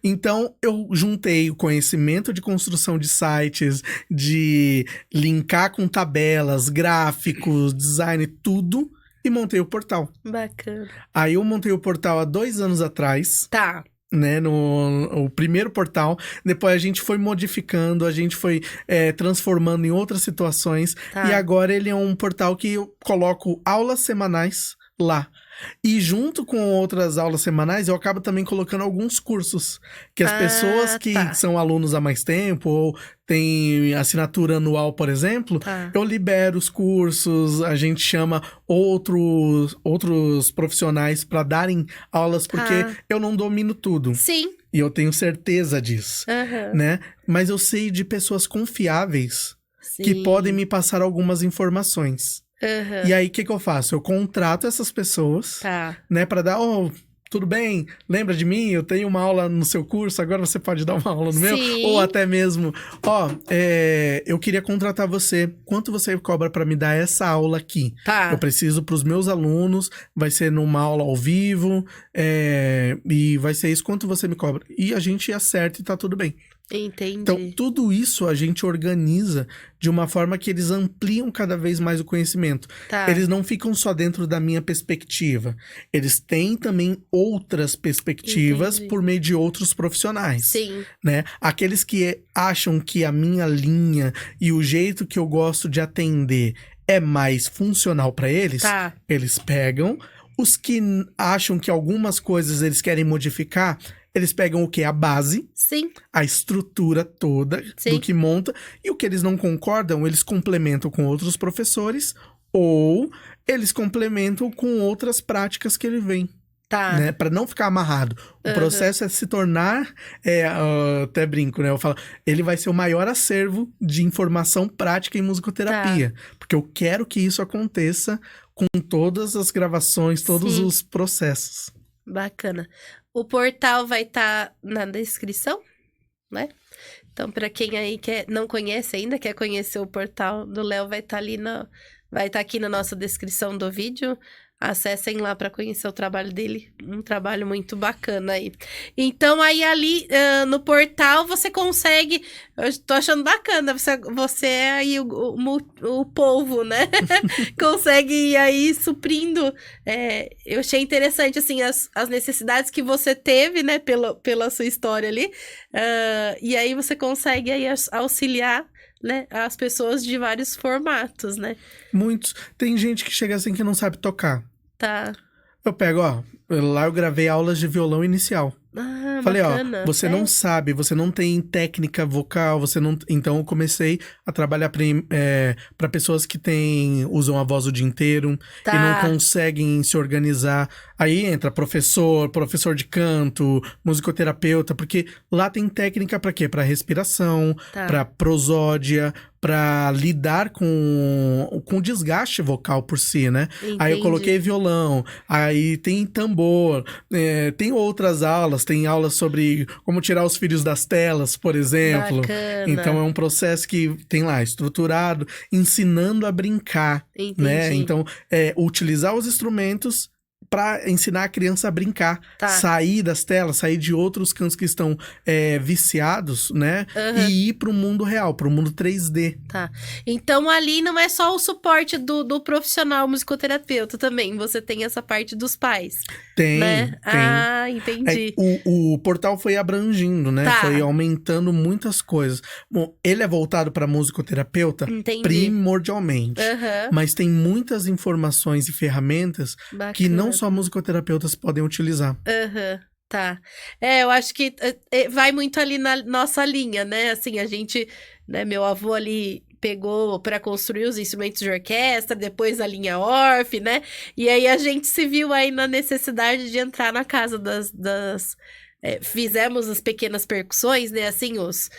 Então, eu juntei o conhecimento de construção de sites, de linkar com tabelas, gráficos, design, tudo. E montei o portal. Bacana. Aí eu montei o portal há 2 anos atrás. Né, o primeiro portal. Depois a gente foi modificando, a gente foi transformando em outras situações. E agora ele é um portal que eu coloco aulas semanais lá. E junto com outras aulas semanais, eu acabo também colocando alguns cursos. Que as pessoas que são alunos há mais tempo, ou têm assinatura anual, por exemplo, eu libero os cursos, a gente chama outros profissionais para darem aulas, porque eu não domino tudo. E eu tenho certeza disso, né? Mas eu sei de pessoas confiáveis que podem me passar algumas informações. E aí, o que eu faço? Eu contrato essas pessoas, né, pra dar... tudo bem? Lembra de mim? Eu tenho uma aula no seu curso, agora você pode dar uma aula no meu? Ou até mesmo, eu queria contratar você. Quanto você cobra pra me dar essa aula aqui? Eu preciso pros meus alunos, vai ser numa aula ao vivo, e vai ser isso, quanto você me cobra? E a gente acerta e tá tudo bem. Entendi. Então, tudo isso a gente organiza de uma forma que eles ampliam cada vez mais o conhecimento. Eles não ficam só dentro da minha perspectiva. Eles têm também outras perspectivas por meio de outros profissionais. Né? Aqueles que acham que a minha linha e o jeito que eu gosto de atender é mais funcional para eles, Tá. eles pegam. Os que acham que algumas coisas eles querem modificar, eles pegam o quê? A base, Sim. a estrutura toda Sim. do que monta. E o que eles não concordam, eles complementam com outros professores ou eles complementam com outras práticas que ele vem. Tá. Né? Para não ficar amarrado. O processo é se tornar, até brinco, né? Eu falo, ele vai ser o maior acervo de informação prática em musicoterapia. Porque eu quero que isso aconteça com todas as gravações, todos Sim. os processos. Bacana. O portal vai estar na descrição, né? Então, para quem aí não conhece ainda, quer conhecer o portal do Léo, vai estar aqui na nossa descrição do vídeo. Acessem lá para conhecer o trabalho dele, um trabalho muito bacana aí. Então, aí ali no portal você consegue, eu tô achando bacana, você é aí o povo, né? Consegue ir aí suprindo. Eu achei interessante, assim, as necessidades que você teve, né, pela sua história ali. E aí você consegue aí auxiliar, né, as pessoas de vários formatos, né? Muitos. Tem gente que chega assim que não sabe tocar. Tá. Eu pego, lá eu gravei aulas de violão inicial. Falei, bacana. Você não sabe, você não tem técnica vocal, você não... Então eu comecei a trabalhar para pessoas que usam a voz o dia inteiro e não conseguem se organizar. Aí entra professor de canto, musicoterapeuta, porque lá tem técnica para quê? Para respiração, para prosódia, para lidar com o desgaste vocal por si, né? Entendi. Aí eu coloquei violão, aí tem tambor, tem outras aulas, tem aulas sobre como tirar os filhos das telas, por exemplo. Bacana. Então é um processo que tem lá, estruturado, ensinando a brincar, né? Então, utilizar os instrumentos para ensinar a criança a brincar, sair das telas, sair de outros cantos que estão viciados, né? E ir para o mundo real, para o mundo 3D. Tá. Então ali não é só o suporte do profissional musicoterapeuta também, você tem essa parte dos pais. Tem, né? tem. Entendi. O portal foi abrangindo, né? Foi aumentando muitas coisas. Bom, ele é voltado para musicoterapeuta primordialmente. Mas tem muitas informações e ferramentas que não só musicoterapeutas podem utilizar. Tá. Eu acho que vai muito ali na nossa linha, né? Assim, a gente, né, meu avô ali pegou para construir os instrumentos de orquestra, depois a linha Orff, né? E aí a gente se viu aí na necessidade de entrar na casa fizemos as pequenas percussões, né? Assim, os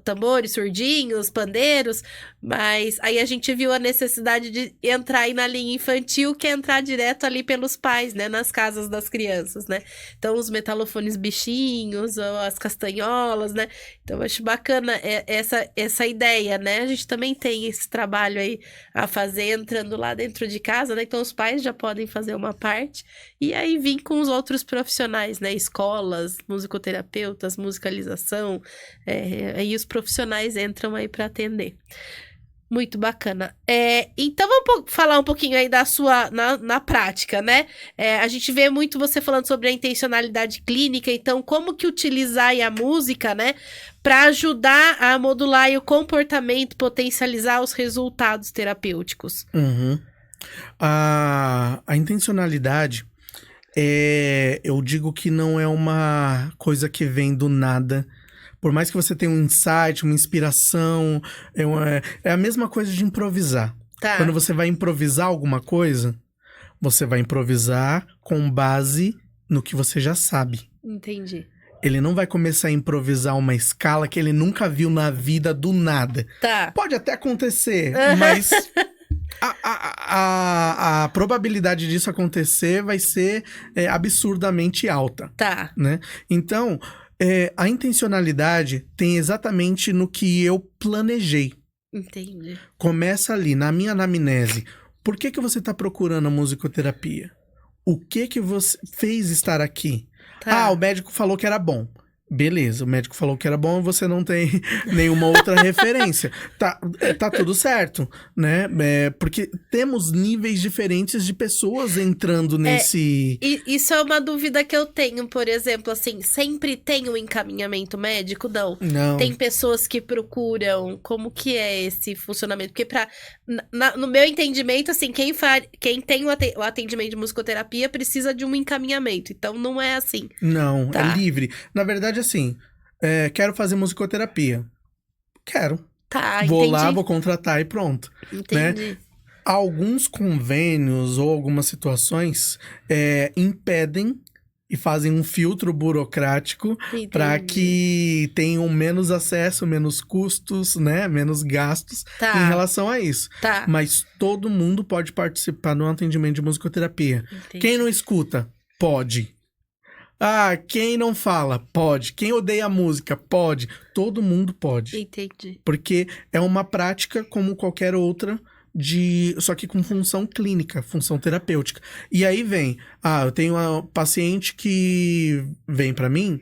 tambores, surdinhos, pandeiros. Mas aí a gente viu a necessidade de entrar aí na linha infantil, que é entrar direto ali pelos pais, né? Nas casas das crianças, né? Então, os metalofones bichinhos, ou as castanholas, né? Então, eu acho bacana essa ideia, né? A gente também tem esse trabalho aí a fazer entrando lá dentro de casa, né? Então, os pais já podem fazer uma parte. E aí, vir com os outros profissionais, né? Escolas, musicoterapeutas, musicalização, aí os profissionais entram aí para atender. Muito bacana. Então, vamos falar um pouquinho aí da sua, na prática, né? A gente vê muito você falando sobre a intencionalidade clínica, então, como que utilizar aí a música, né? Para ajudar a modular aí o comportamento, potencializar os resultados terapêuticos. A intencionalidade, eu digo que não é uma coisa que vem do nada. Por mais que você tenha um insight, uma inspiração, é a mesma coisa de improvisar. Quando você vai improvisar alguma coisa, você vai improvisar com base no que você já sabe. Entendi. Ele não vai começar a improvisar uma escala que ele nunca viu na vida do nada. Pode até acontecer, mas a probabilidade disso acontecer vai ser absurdamente alta. Né? Então, a intencionalidade tem exatamente no que eu planejei. Entendi. Começa ali, na minha anamnese. Por que você está procurando a musicoterapia? O que você fez estar aqui? O médico falou que era bom. Beleza, o médico falou que era bom, você não tem nenhuma outra referência. Tá tudo certo, né? Porque temos níveis diferentes de pessoas entrando nesse... Isso é uma dúvida que eu tenho, por exemplo, assim, sempre tem um encaminhamento médico? Não. Tem pessoas que procuram, como que é esse funcionamento? Porque no meu entendimento, assim, quem tem o atendimento de musicoterapia precisa de um encaminhamento, então não é assim. Não, é livre. Na verdade, assim, quero fazer musicoterapia. Quero. Vou lá, vou contratar e pronto. Entendi. Né? Alguns convênios ou algumas situações impedem e fazem um filtro burocrático para que tenham menos acesso, menos custos, né? Menos gastos em relação a isso. Mas todo mundo pode participar no atendimento de musicoterapia. Entendi. Quem não escuta, pode. Quem não fala, pode. Quem odeia música, pode. Todo mundo pode. Entendi. Porque é uma prática como qualquer outra, só que com função clínica, função terapêutica. E aí vem, eu tenho uma paciente que vem pra mim,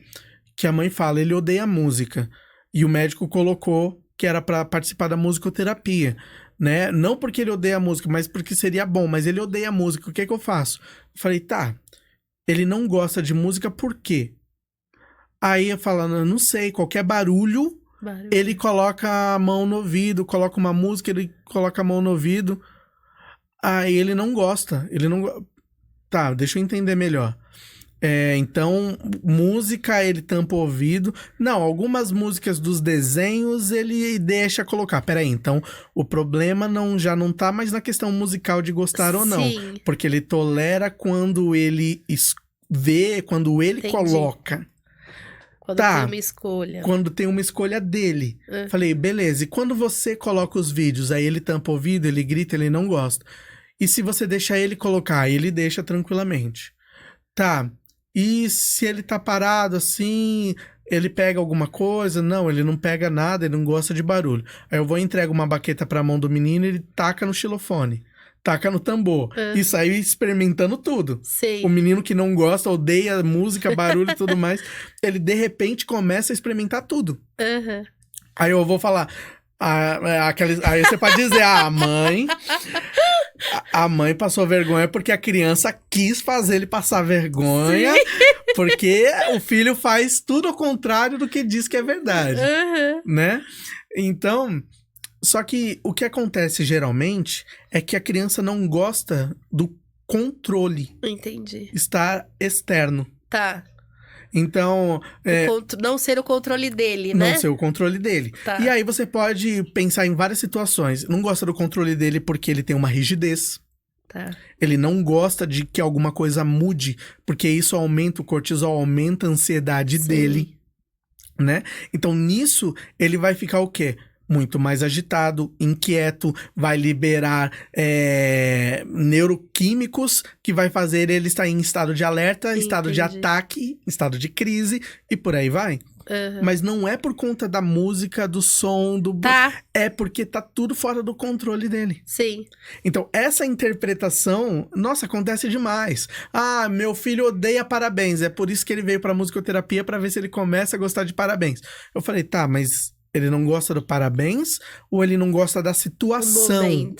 que a mãe fala, ele odeia música. E o médico colocou que era pra participar da musicoterapia, né? Não porque ele odeia música, mas porque seria bom. Mas ele odeia música, o que é que eu faço? Eu falei, ele não gosta de música por quê? Aí eu falando, não sei, qualquer barulho, ele coloca a mão no ouvido, coloca uma música, ele coloca a mão no ouvido. Aí ele não gosta. Deixa eu entender melhor. Então, música, ele tampa o ouvido. Não, algumas músicas dos desenhos ele deixa colocar. Peraí, então o problema já não tá mais na questão musical de gostar ou não. Porque ele tolera quando ele vê, quando ele coloca. Quando tem uma escolha. Quando tem uma escolha dele. Falei, beleza. E quando você coloca os vídeos, aí ele tampa o ouvido, ele grita, ele não gosta. E se você deixar ele colocar, ele deixa tranquilamente. E se ele tá parado assim, ele pega alguma coisa? Não, ele não pega nada, ele não gosta de barulho. Aí eu vou e entrego uma baqueta pra mão do menino, ele taca no xilofone, taca no tambor. E sai experimentando tudo. Sim. O menino que não gosta, odeia música, barulho e tudo mais, ele de repente começa a experimentar tudo. Aí eu vou falar... Aí você pode dizer, a mãe passou vergonha porque a criança quis fazer ele passar vergonha. Sim. Porque o filho faz tudo ao contrário do que diz que é verdade, né? Então, só que o que acontece geralmente é que a criança não gosta do controle. Entendi. Estar externo. Então... não ser o controle dele, né? Não ser o controle dele. E aí você pode pensar em várias situações. Não gosta do controle dele porque ele tem uma rigidez. Ele não gosta de que alguma coisa mude, porque isso aumenta o cortisol, aumenta a ansiedade dele, né? Então nisso ele vai ficar o quê? Muito mais agitado, inquieto, vai liberar neuroquímicos que vai fazer ele estar em estado de alerta, estado de ataque, estado de crise e por aí vai. Mas não é por conta da música, do som, é porque tá tudo fora do controle dele. Sim. Então, essa interpretação, nossa, acontece demais. Meu filho odeia parabéns, é por isso que ele veio pra musicoterapia pra ver se ele começa a gostar de parabéns. Eu falei, mas... ele não gosta do parabéns ou ele não gosta da situação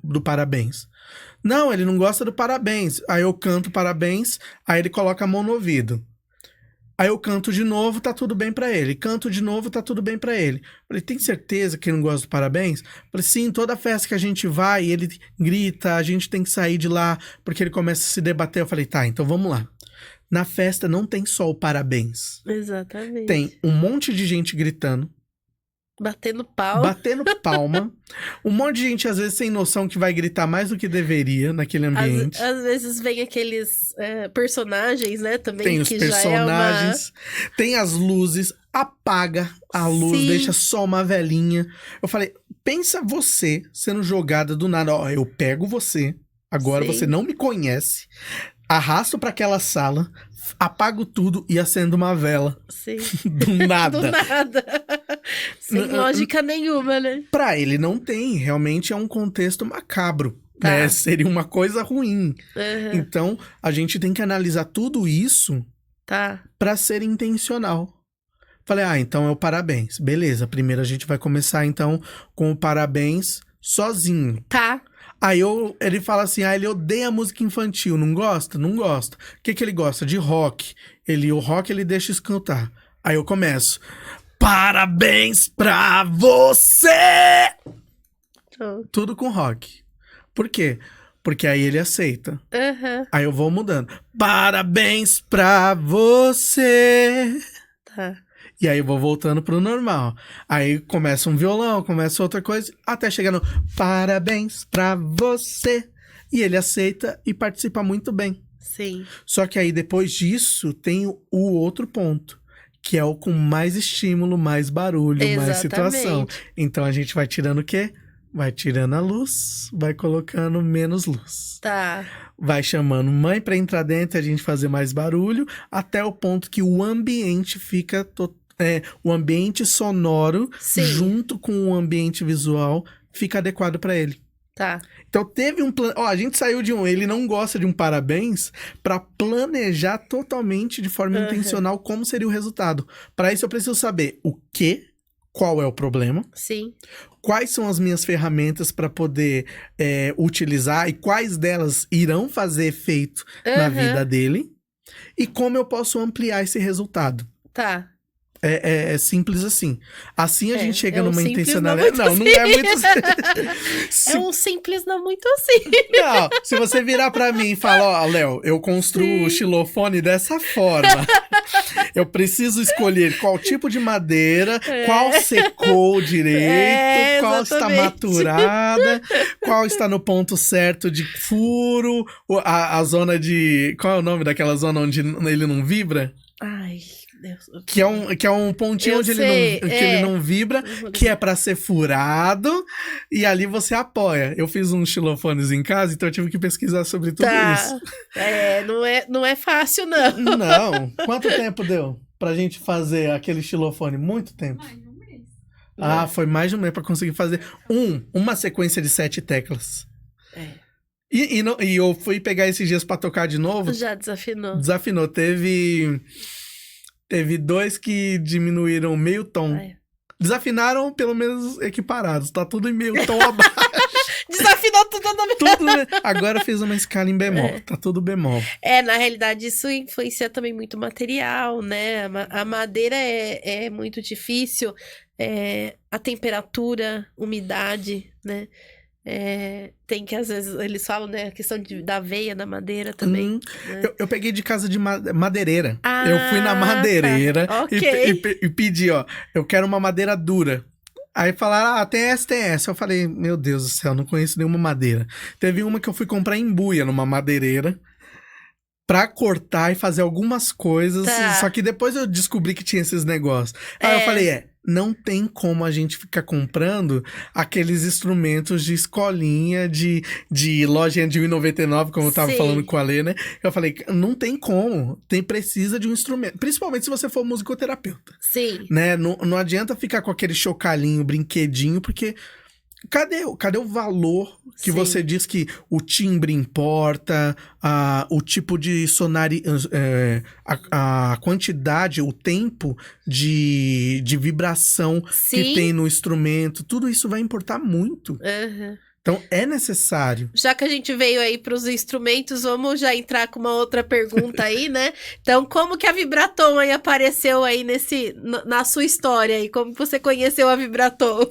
do parabéns? Não, ele não gosta do parabéns. Aí eu canto parabéns, aí ele coloca a mão no ouvido. Aí eu canto de novo, tá tudo bem pra ele. Canto de novo, tá tudo bem pra ele. Falei, tem certeza que ele não gosta do parabéns? Falei, sim, toda festa que a gente vai, ele grita, a gente tem que sair de lá, porque ele começa a se debater. Eu falei, então vamos lá. Na festa não tem só o parabéns. Exatamente. Tem um monte de gente gritando. Batendo palma. Um monte de gente, às vezes, sem noção que vai gritar mais do que deveria naquele ambiente. Às vezes vem aqueles personagens, né, também. Tem os personagens, tem as luzes, apaga a luz, deixa só uma velinha. Eu falei, pensa você sendo jogada do nada. Eu pego você, agora você não me conhece, arrasto pra aquela sala, apago tudo e acendo uma vela. Sim. Do nada. Do nada. Sem lógica nenhuma, né? Pra ele não tem. Realmente é um contexto macabro. Né? Seria uma coisa ruim. Então, a gente tem que analisar tudo isso pra ser intencional. Falei, então é o parabéns. Beleza, primeiro a gente vai começar então com o parabéns sozinho. Tá. Aí ele fala assim, ele odeia música infantil, não gosta? Não gosta. O que ele gosta? De rock. O rock ele deixa escutar. Aí eu começo, parabéns pra você! Tudo com rock. Por quê? Porque aí ele aceita. Uhum. Aí eu vou mudando. Parabéns pra você! Tá. E aí eu vou voltando pro normal. Aí começa um violão, começa outra coisa, até chegar no parabéns pra você. E ele aceita e participa muito bem. Sim. Só que aí depois disso tem o outro ponto, que é o com mais estímulo, mais barulho, mais situação. Então a gente vai tirando o quê? Vai tirando a luz, vai colocando menos luz. Tá. Vai chamando mãe pra entrar dentro e a gente fazer mais barulho, até o ponto que o ambiente fica o ambiente sonoro, Sim. junto com o ambiente visual, fica adequado pra ele. Tá. Então teve um plano. A gente saiu de ele não gosta de um parabéns pra planejar totalmente de forma intencional como seria o resultado. Pra isso eu preciso saber qual é o problema. Sim. Quais são as minhas ferramentas para poder utilizar e quais delas irão fazer efeito na vida dele. E como eu posso ampliar esse resultado. Tá. É simples assim. Assim a gente chega numa intencionalidade. Não é muito É um simples não muito assim. Não, se você virar pra mim e falar, Léo, eu construo o xilofone dessa forma. Eu preciso escolher qual tipo de madeira, qual secou direito, qual está maturada, qual está no ponto certo de furo, a zona de... Qual é o nome daquela zona onde ele não vibra? Ai... Deus. Que é um pontinho onde ele não vibra, que é pra ser furado, e ali você apoia. Eu fiz uns xilofones em casa, então eu tive que pesquisar sobre tudo isso. Não é fácil, não. Não. Quanto tempo deu pra gente fazer aquele xilofone? Muito tempo. Mais de um mês. Foi mais de um mês pra conseguir fazer uma sequência de 7 teclas. E eu fui pegar esses dias pra tocar de novo. Já desafinou. Desafinou. Teve 2 que diminuíram meio tom. Desafinaram pelo menos equiparados. Tá tudo em meio tom abaixo. Desafinou tudo na minha... Agora fez uma escala em bemol. Tá tudo bemol. Na realidade, isso influencia também muito o material, né? A madeira é muito difícil. A temperatura, umidade, né? Tem que, às vezes, eles falam, né, a questão da veia da madeira também. Né? Eu peguei de casa de madeireira. Eu fui na madeireira e pedi, eu quero uma madeira dura. Aí falaram, tem essa. Eu falei, meu Deus do céu, não conheço nenhuma madeira. Teve uma que eu fui comprar em Buia, numa madeireira, pra cortar e fazer algumas coisas. Só que depois eu descobri que tinha esses negócios. Aí eu falei, não tem como a gente ficar comprando aqueles instrumentos de escolinha, de lojinha de R$1,99, como eu tava falando com a Lê, né? Eu falei, não tem como. Precisa de um instrumento. Principalmente se você for musicoterapeuta. Sim. Né? Não adianta ficar com aquele chocalhinho, brinquedinho, porque... Cadê o valor que você diz que o timbre importa, o tipo de a quantidade, o tempo de vibração que tem no instrumento, tudo isso vai importar muito. Então, é necessário. Já que a gente veio aí para os instrumentos, vamos já entrar com uma outra pergunta aí, né? Então, como que a Vibratom aí apareceu aí na sua história aí? Como você conheceu a Vibratom?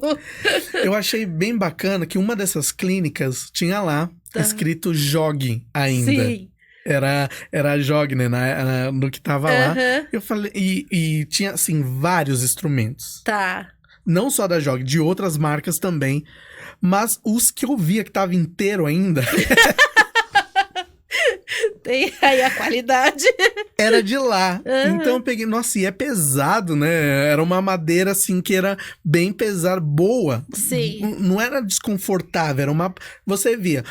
Eu achei bem bacana que uma dessas clínicas tinha lá escrito JOG ainda. Sim. Era JOG, né? No que tava lá. Eu falei, e tinha, assim, vários instrumentos. Tá. Não só da JOG, de outras marcas também. Mas os que eu via que tava inteiro ainda... Tem aí a qualidade. Era de lá. Então eu peguei... Nossa, e é pesado, né? Era uma madeira, assim, que era bem pesada, boa. Sim. Não era desconfortável, era uma... Você via,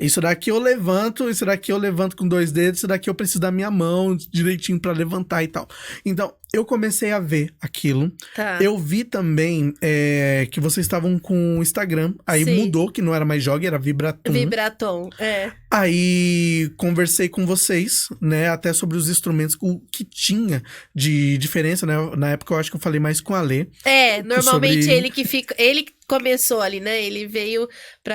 isso daqui eu levanto com 2 dedos, isso daqui eu preciso da minha mão direitinho pra levantar e tal. Então, eu comecei a ver aquilo. Tá. Eu vi também que vocês estavam com o Instagram. Aí mudou, que não era mais JOG, era Vibratom. Vibratom, Aí conversei com vocês, né, até sobre os instrumentos, o que tinha de diferença, né? Na época eu acho que eu falei mais com a Lê. Normalmente sobre... ele que fica. Ele começou ali, né? Ele veio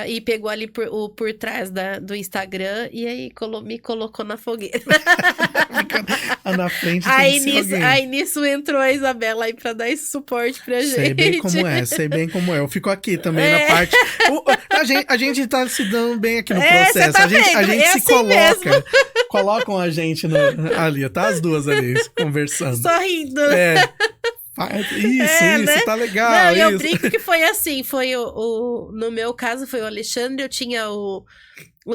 e pegou ali por trás do Instagram e aí me colocou na fogueira. Na frente tem que ser alguém. Aí nisso entrou a Isabela aí pra dar esse suporte pra gente. Sei bem como é. Eu fico aqui também na parte... A gente tá se dando bem aqui no processo. Tá a gente se assim coloca. Mesmo. Colocam a gente ali, tá? As duas ali, conversando. Sorrindo. Isso, né? Tá legal. Não, isso. eu brinco que foi assim, foi no meu caso foi o Alexandre, eu tinha o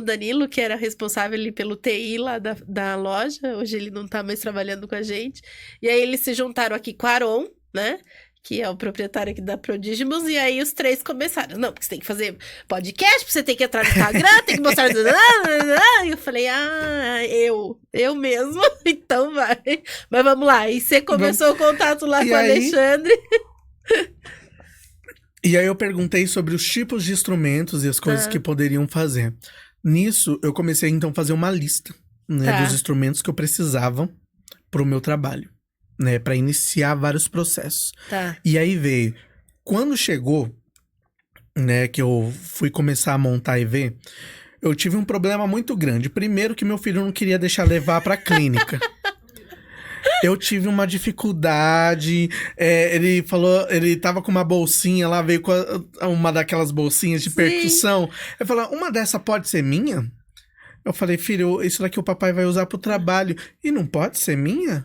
Danilo, que era responsável ali pelo TI lá da loja, hoje ele não tá mais trabalhando com a gente, e aí eles se juntaram aqui com o Aron, né? Que é o proprietário aqui da Prodigimus, e aí os três começaram. Não, porque você tem que fazer podcast, você tem que entrar no Instagram, tem que mostrar... E eu falei, eu mesmo, então vai. Mas vamos lá, e você começou o contato lá com o Alexandre. E aí eu perguntei sobre os tipos de instrumentos e as coisas que poderiam fazer. Nisso, eu comecei então a fazer uma lista, né, dos instrumentos que eu precisava pro meu trabalho. Né, para iniciar vários processos. E aí veio, quando chegou, né, que eu fui começar a montar e ver, eu tive um problema muito grande. Primeiro que meu filho não queria deixar levar pra clínica. Eu tive uma dificuldade, ele falou, ele tava com uma bolsinha lá, veio com uma daquelas bolsinhas de percussão. Eu falei, uma dessa pode ser minha? Eu falei, filho, isso daqui o papai vai usar pro trabalho. E não pode ser minha?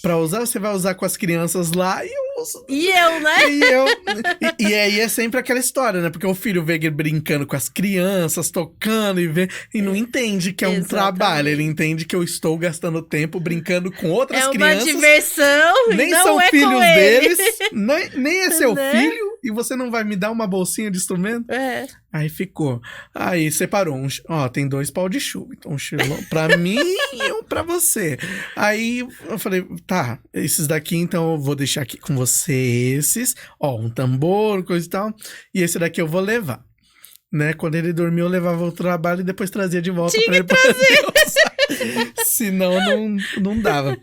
Pra usar, você vai usar com as crianças lá e eu uso. E eu, né? E aí é sempre aquela história, né? Porque o filho vê ele brincando com as crianças, tocando e não entende que é um trabalho. Ele entende que eu estou gastando tempo brincando com outras crianças. É uma diversão, nem não são é filhos com deles, ele. nem é seu filho. E você não vai me dar uma bolsinha de instrumento? Aí ficou. Aí separou. Tem 2 pau de chuva. Então, um pra mim e um pra você. Aí eu falei, tá, esses daqui então eu vou deixar aqui com você esses. Um tambor, coisa e tal. E esse daqui eu vou levar. Né? Quando ele dormiu, eu levava o trabalho e depois trazia de volta pra ele poder usar. Senão não dava.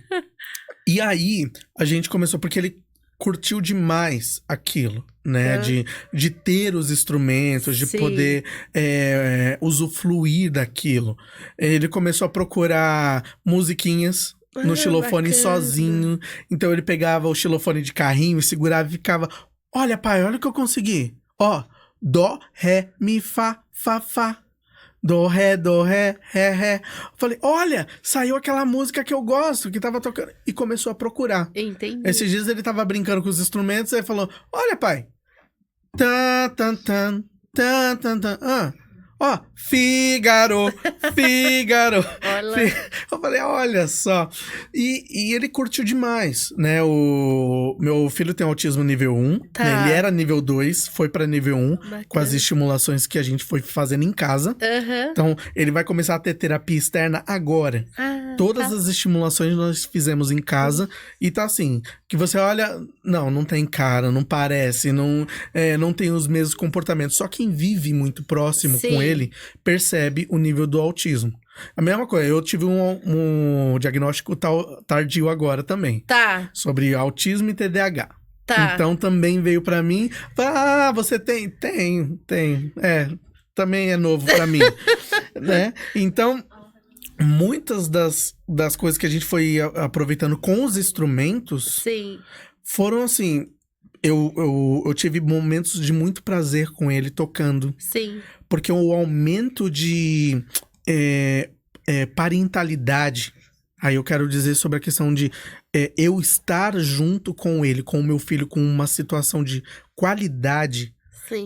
E aí, a gente começou, porque ele curtiu demais aquilo, né? De ter os instrumentos, de poder usufruir daquilo. Ele começou a procurar musiquinhas no xilofone sozinho. Então ele pegava o xilofone de carrinho e segurava e ficava... Olha, pai, olha o que eu consegui. Dó, ré, mi, fá, fá, fá. Do, ré, ré, ré. Falei, olha, saiu aquela música que eu gosto, que tava tocando. E começou a procurar. Entendi. Esses dias ele tava brincando com os instrumentos, aí falou, olha, pai. Tan, tan, tan, tan, tan, tan. Fígaro. Eu falei, olha só. E ele curtiu demais, né? O meu filho tem autismo nível 1, né? Ele era nível 2, foi pra nível 1, com as estimulações que a gente foi fazendo em casa. Então, ele vai começar a ter terapia externa agora. Todas as estimulações nós fizemos em casa. E tá assim, que você olha, não tem cara, não parece, não tem os mesmos comportamentos. Só quem vive muito próximo com ele percebe o nível do autismo. A mesma coisa, eu tive um diagnóstico tardio agora também. Sobre autismo e TDAH. Então também veio pra mim, você tem. Também é novo pra mim. Né? Então, muitas das coisas que a gente foi aproveitando com os instrumentos foram assim... Eu tive momentos de muito prazer com ele tocando. Porque o aumento de parentalidade, aí eu quero dizer sobre a questão de eu estar junto com ele, com o meu filho, com uma situação de qualidade,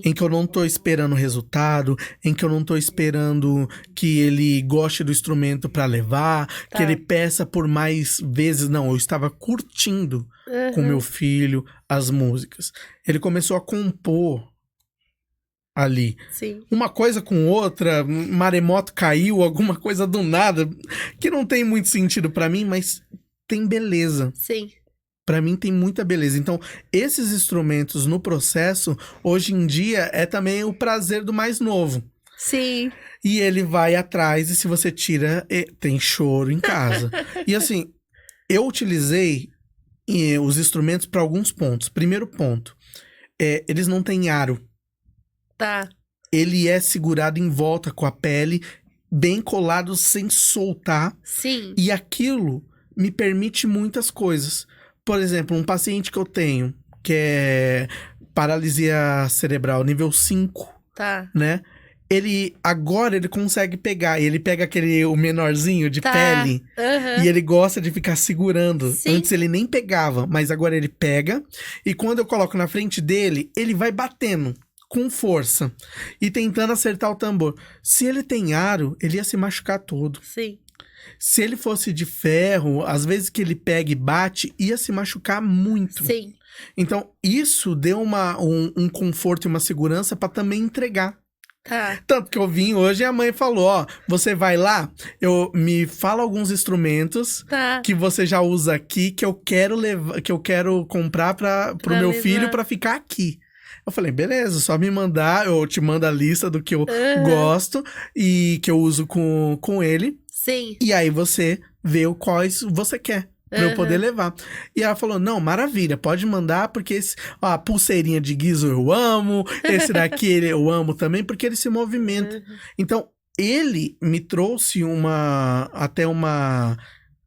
em que eu não tô esperando resultado, em que eu não tô esperando que ele goste do instrumento pra levar, que ele peça por mais vezes. Não, eu estava curtindo com meu filho as músicas. Ele começou a compor ali. Uma coisa com outra, maremoto caiu, alguma coisa do nada, que não tem muito sentido pra mim, mas tem beleza. Pra mim tem muita beleza. Então, esses instrumentos no processo, hoje em dia, é também o prazer do mais novo. Sim. E ele vai atrás e se você tira, tem choro em casa. E assim, eu utilizei os instrumentos para alguns pontos. Primeiro ponto, eles não têm aro. Tá. Ele é segurado em volta com a pele, bem colado, sem soltar. Sim. E aquilo me permite muitas coisas. Por exemplo, um paciente que eu tenho, que é paralisia cerebral nível 5, Tá. né? Agora ele consegue pegar. Ele pega o menorzinho de pele. Uhum. E ele gosta de ficar segurando. Sim. Antes ele nem pegava, mas agora ele pega. E quando eu coloco na frente dele, ele vai batendo com força e tentando acertar o tambor. Se ele tem aro, ele ia se machucar todo. Sim. Se ele fosse de ferro, às vezes que ele pega e bate, ia se machucar muito. Sim. Então, isso deu um conforto e uma segurança para também entregar. Tá. Tanto que eu vim hoje e a mãe falou, ó, você vai lá, me fala alguns instrumentos que você já usa aqui, que eu quero levar, que eu quero comprar pro meu filho para ficar aqui. Eu falei, beleza, só me mandar, eu te mando a lista do que eu gosto e que eu uso com ele. Sim. E aí você vê quais você quer. Pra eu poder levar. E ela falou, não, maravilha, pode mandar, porque a pulseirinha de guizo eu amo, esse daqui eu amo também, porque ele se movimenta. Então, ele me trouxe até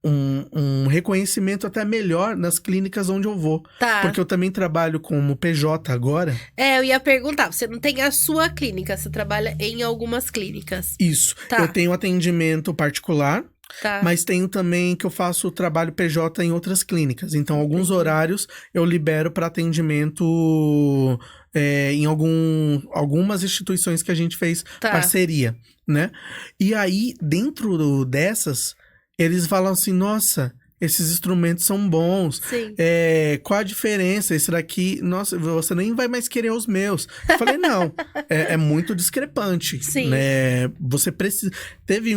um reconhecimento até melhor nas clínicas onde eu vou. Tá. Porque eu também trabalho como PJ agora. Eu ia perguntar, você não tem a sua clínica, você trabalha em algumas clínicas. Isso. Tá. Eu tenho atendimento particular. Tá. Mas tenho também que eu faço trabalho PJ em outras clínicas. Então, alguns horários eu libero para atendimento em algumas instituições que a gente fez parceria, né? E aí, dentro dessas, eles falam assim, nossa, esses instrumentos são bons. Sim. Qual a diferença? Esse daqui, nossa, você nem vai mais querer os meus. Eu falei, não, é muito discrepante. Sim. Né? Você precisa... Teve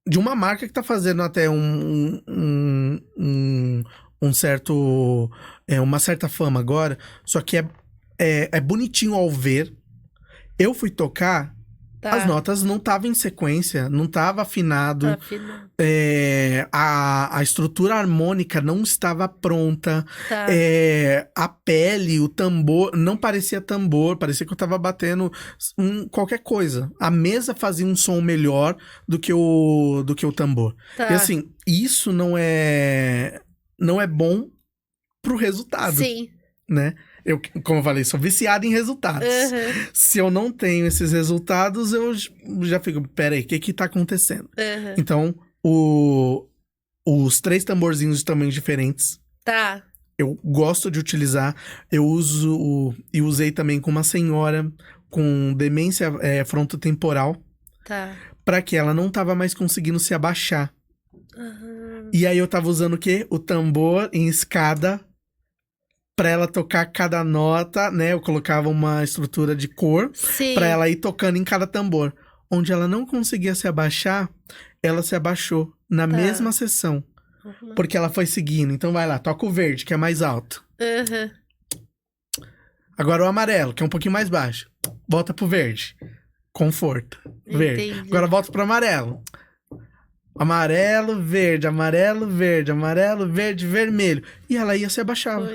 de uma marca que tá fazendo até uma certa fama agora, só que é bonitinho ao ver. Eu fui tocar, as notas não estavam em sequência, não estava afinado. A estrutura harmônica não estava pronta. A pele, o tambor, não parecia tambor, parecia que eu estava batendo qualquer coisa. A mesa fazia um som melhor do que o tambor. E assim, isso não é bom pro resultado. Sim. Né? Eu, como eu falei, sou viciado em resultados. Se eu não tenho esses resultados, eu já fico, peraí, o que tá acontecendo? Então, os 3 tamborzinhos de tamanhos diferentes. Eu gosto de utilizar. Eu uso e usei também com uma senhora com demência frontotemporal. Pra que ela não tava mais conseguindo se abaixar. E aí eu tava usando o quê? O tambor em escada. Pra ela tocar cada nota, né? Eu colocava uma estrutura de cor. Sim. Pra ela ir tocando em cada tambor. Onde ela não conseguia se abaixar, ela se abaixou na mesma sessão. Porque ela foi seguindo. Então vai lá, toca o verde, que é mais alto. Agora o amarelo, que é um pouquinho mais baixo. Volta pro verde. Conforto. Verde. Entendi. Agora volta pro amarelo. Amarelo, verde, amarelo, verde, amarelo, verde, vermelho. E ela ia se abaixava.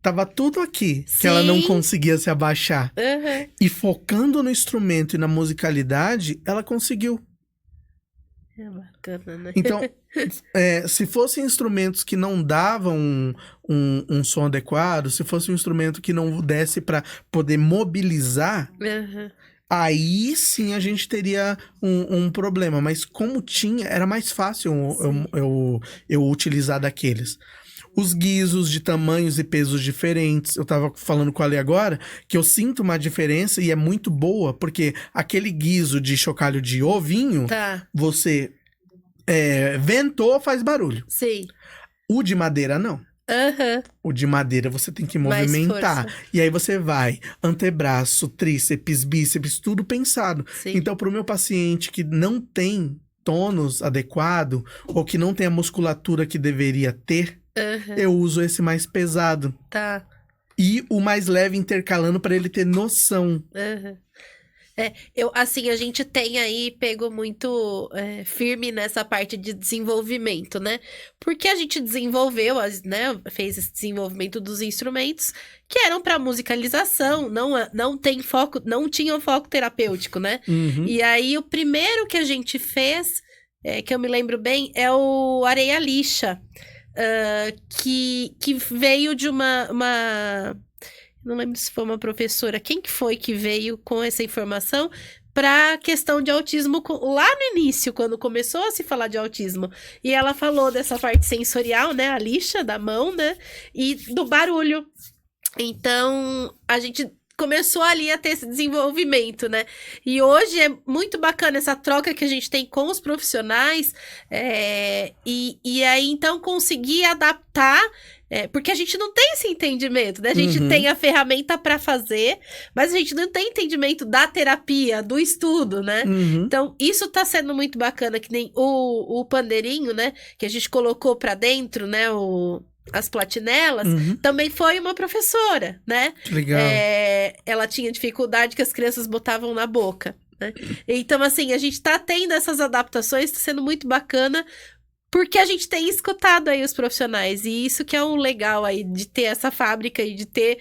Tava tudo aqui, que ela não conseguia se abaixar. E focando no instrumento e na musicalidade, ela conseguiu. É bacana, né? Então, se fossem instrumentos que não davam um som adequado, se fosse um instrumento que não desse para poder mobilizar, aí sim a gente teria um problema. Mas como tinha, era mais fácil eu utilizar daqueles. Os guizos de tamanhos e pesos diferentes. Eu tava falando com a Ali agora que eu sinto uma diferença e é muito boa, porque aquele guizo de chocalho de ovinho, você ventou, faz barulho. Sim. O de madeira, não. O de madeira você tem que Mais movimentar. força. E aí você vai, antebraço, tríceps, bíceps, tudo pensado. Sim. Então, pro meu paciente que não tem tônus adequado, ou que não tem a musculatura que deveria ter, eu uso esse mais pesado. E o mais leve intercalando para ele ter noção. A gente tem aí pego muito firme nessa parte de desenvolvimento, né? Porque a gente desenvolveu, né? Fez esse desenvolvimento dos instrumentos que eram para musicalização, não tinham foco terapêutico, né? Uhum. E aí o primeiro que a gente fez, que eu me lembro bem, é o Areia Lixa, que veio de uma não lembro se foi uma professora, quem que foi que veio com essa informação para a questão de autismo lá no início, quando começou a se falar de autismo. E ela falou dessa parte sensorial, né, a lixa da mão, né, e do barulho. Então, a gente começou ali a ter esse desenvolvimento, né? E hoje é muito bacana essa troca que a gente tem com os profissionais, e aí, então, conseguir adaptar, porque a gente não tem esse entendimento, né? A gente tem a ferramenta para fazer, mas a gente não tem entendimento da terapia, do estudo, né? Então, isso tá sendo muito bacana, que nem o pandeirinho, né? Que a gente colocou para dentro, né? As platinelas, também foi uma professora, né? Que legal. Ela tinha dificuldade que as crianças botavam na boca, né? Então, assim, a gente tá tendo essas adaptações, tá sendo muito bacana, porque a gente tem escutado aí os profissionais, e isso que é o legal aí de ter essa fábrica e de ter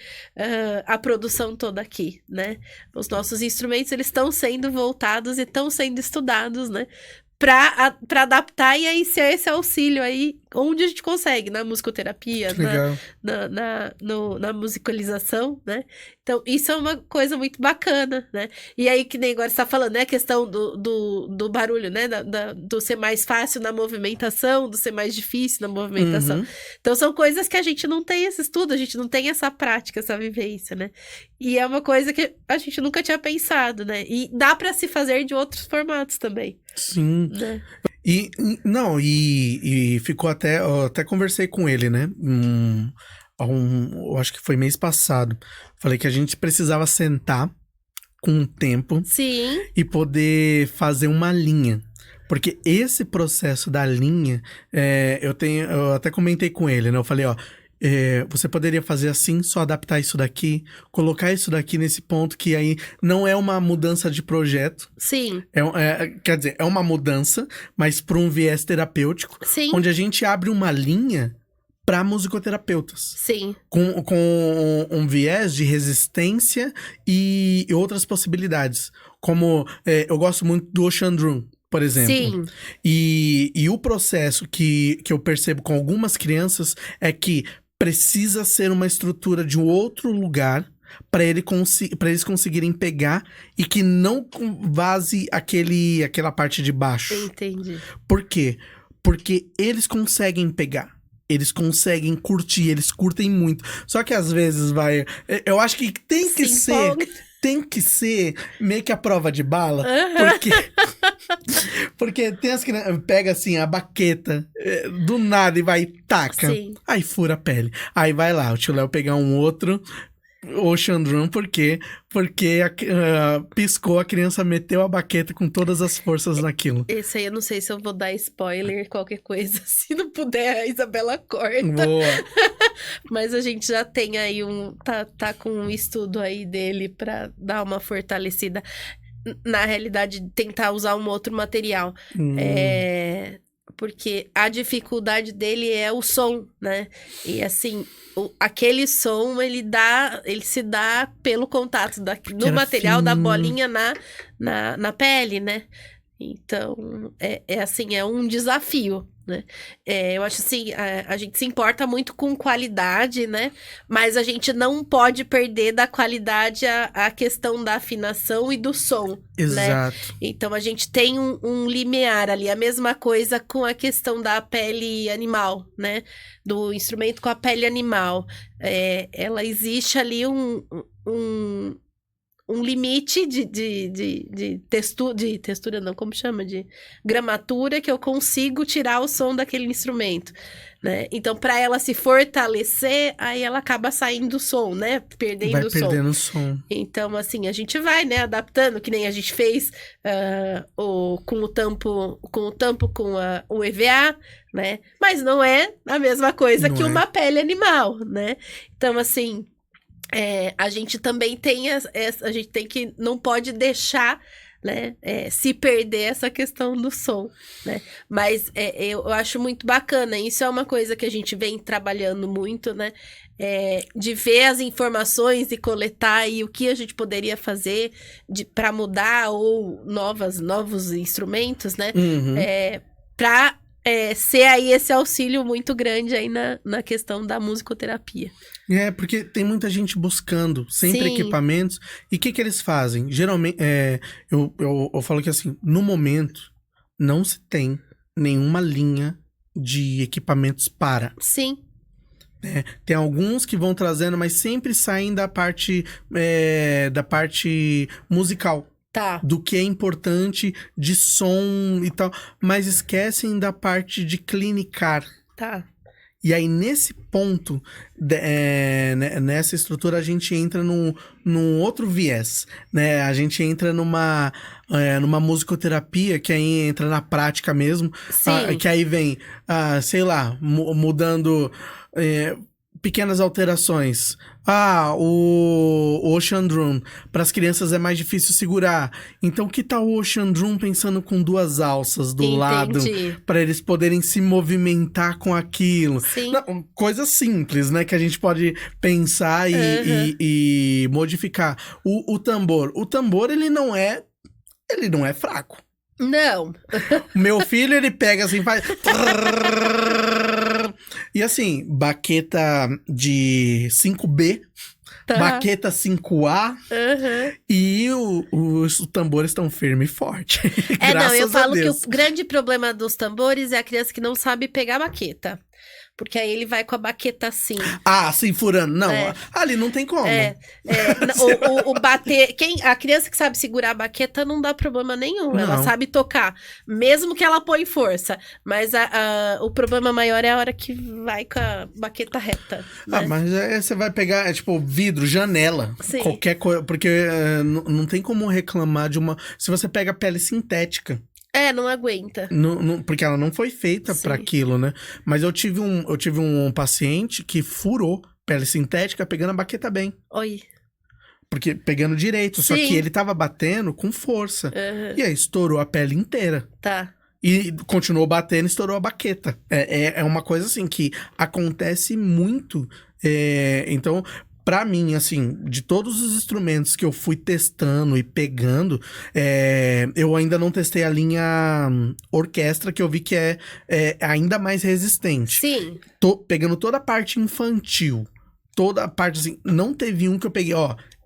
a produção toda aqui, né? Os nossos instrumentos, eles estão sendo voltados e estão sendo estudados, né? Pra adaptar e aí ser esse auxílio aí, onde a gente consegue, na musicoterapia, na musicalização, né? Então, isso é uma coisa muito bacana, né? E aí, que nem agora você tá falando, né? A questão do barulho, né? Do ser mais fácil na movimentação, do ser mais difícil na movimentação. Então, são coisas que a gente não tem esse estudo, a gente não tem essa prática, essa vivência, né? E é uma coisa que a gente nunca tinha pensado, né? E dá pra se fazer de outros formatos também. Sim. Né? E ficou até... Eu até conversei com ele, né? Eu acho que foi mês passado. Falei que a gente precisava sentar com um tempo. Sim. E poder fazer uma linha. Porque esse processo da linha, eu até comentei com ele, né? Eu falei, ó, você poderia fazer assim, só adaptar isso daqui, colocar isso daqui nesse ponto, que aí não é uma mudança de projeto. Sim. Quer dizer, é uma mudança, mas para um viés terapêutico. Sim. Onde a gente abre uma linha para musicoterapeutas. Sim. Com um viés de resistência e outras possibilidades. Como, eu gosto muito do Ocean Drum, por exemplo. Sim. E o processo que eu percebo com algumas crianças é que precisa ser uma estrutura de um outro lugar para eles conseguirem pegar e que não vaze aquela parte de baixo. Entendi. Por quê? Porque eles conseguem pegar. Eles conseguem curtir, eles curtem muito. Só que às vezes eu acho que tem que ser meio que a prova de bala. Porque tem as crianças, pega assim a baqueta do nada e vai e taca. Sim. Aí fura a pele. Aí vai lá, o tio Léo pegar um outro Ocean Drum, porque piscou, a criança meteu a baqueta com todas as forças naquilo. Esse aí eu não sei se eu vou dar spoiler, qualquer coisa. Se não puder, a Isabela corta. Boa. Mas a gente já tem aí tá com um estudo aí dele pra dar uma fortalecida. Na realidade, tentar usar um outro material. Porque a dificuldade dele é o som, né? E assim, aquele som, ele se dá pelo contato do material, da bolinha na pele, né? Então, assim, é um desafio, né? Eu acho assim, a gente se importa muito com qualidade, né? Mas a gente não pode perder da qualidade a questão da afinação e do som. Exato. Né? Então, a gente tem um limiar ali. A mesma coisa com a questão da pele animal, né? Do instrumento com a pele animal. Ela existe ali um limite de textura não, como chama? De gramatura, que eu consigo tirar o som daquele instrumento, né? Então, para ela se fortalecer, aí ela acaba saindo o som, né? Perdendo o som. Então, assim, a gente vai, né, adaptando, que nem a gente fez com o tampo com o EVA, né? Mas não é a mesma coisa que uma pele animal, né? Então, assim, a gente também tem a gente tem que não pode deixar, né, se perder essa questão do som, né? Mas eu acho muito bacana. Isso é uma coisa que a gente vem trabalhando muito, né? De ver as informações e coletar aí o que a gente poderia fazer para mudar ou novos instrumentos, né? Para ser aí esse auxílio muito grande aí na questão da musicoterapia. Porque tem muita gente buscando sempre Sim. equipamentos. E o que eles fazem? Geralmente, eu falo que assim, no momento, não se tem nenhuma linha de equipamentos para. Sim. Tem alguns que vão trazendo, mas sempre saem da parte musical. Tá. Do que é importante de som e tal. Mas esquecem da parte de clinicar. Tá. E aí, nesse ponto, nessa estrutura, a gente entra num outro viés, né? A gente entra numa musicoterapia, que aí entra na prática mesmo. Sim. Que aí vem, sei lá, mudando pequenas alterações. O Ocean Drum. Para as crianças é mais difícil segurar. Então, que tal o Ocean Drum pensando com 2 alças do lado? Para eles poderem se movimentar com aquilo. Sim. Não, coisa simples, né? Que a gente pode pensar e modificar. O tambor. O tambor, ele não é fraco. Não. Meu filho, ele pega assim, faz... E assim, baqueta de 5B, Tá. baqueta 5A, e os tambores estão firme e forte. Não, eu falo que Deus. o grande problema dos tambores é a criança que não sabe pegar a baqueta. Porque aí ele vai com a baqueta assim. Assim, furando. Não, ali não tem como. O bater... a criança que sabe segurar a baqueta não dá problema nenhum. Não. Ela sabe tocar. Mesmo que ela põe força. Mas o problema maior é a hora que vai com a baqueta reta. Né? Mas você vai pegar, tipo, vidro, janela. Sim. Qualquer coisa. Porque não tem como reclamar de uma... Se você pega pele sintética. Não aguenta. Porque ela não foi feita para aquilo, né? Mas eu tive um paciente que furou pele sintética pegando a baqueta bem. Oi. Porque pegando direito, só que ele tava batendo com força. E aí estourou a pele inteira. Tá. E continuou batendo e estourou a baqueta. É uma coisa assim que acontece muito. Então... Pra mim, assim, de todos os instrumentos que eu fui testando e pegando, eu ainda não testei a linha orquestra, que eu vi que é ainda mais resistente. Sim. Tô pegando toda a parte infantil, toda a parte, assim, não teve um que eu peguei,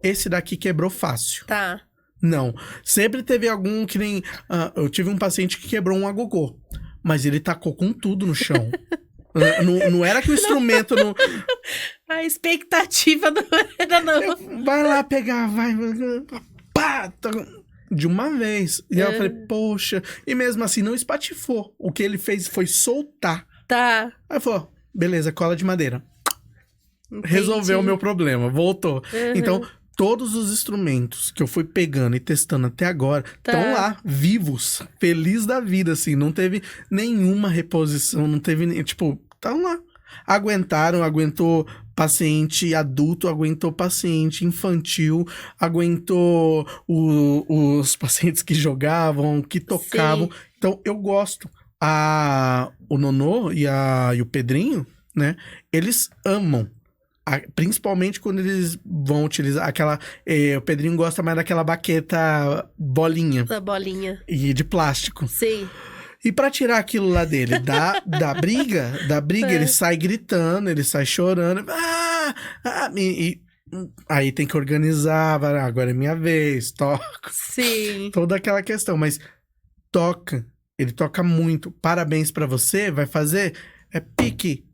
esse daqui quebrou fácil. Tá. Não. Sempre teve algum que nem... eu tive um paciente que quebrou um agogô, mas ele tacou com tudo no chão. Não era que o instrumento não... A expectativa não era, não. Vai lá pegar, vai... Pá! De uma vez. E aí eu falei, poxa... E mesmo assim, não espatifou. O que ele fez foi soltar. Tá. Aí falou, beleza, cola de madeira. Resolveu o meu problema, voltou. Então, todos os instrumentos que eu fui pegando e testando até agora estão lá, vivos, feliz da vida, assim. Não teve nenhuma reposição, não teve... Tipo, estão lá. Aguentou paciente adulto, aguentou paciente infantil, aguentou os pacientes que jogavam, que tocavam. Sim. Então, eu gosto. O Nonô e o Pedrinho, né? Eles amam. Principalmente quando eles vão utilizar aquela... o Pedrinho gosta mais daquela baqueta bolinha. Da bolinha. E de plástico. Sim. E pra tirar aquilo lá dele, da briga, ele sai gritando, ele sai chorando. Aí tem que organizar, agora é minha vez, toco. Sim. Toda aquela questão, mas toca, ele toca muito. Parabéns pra você, vai fazer, pique.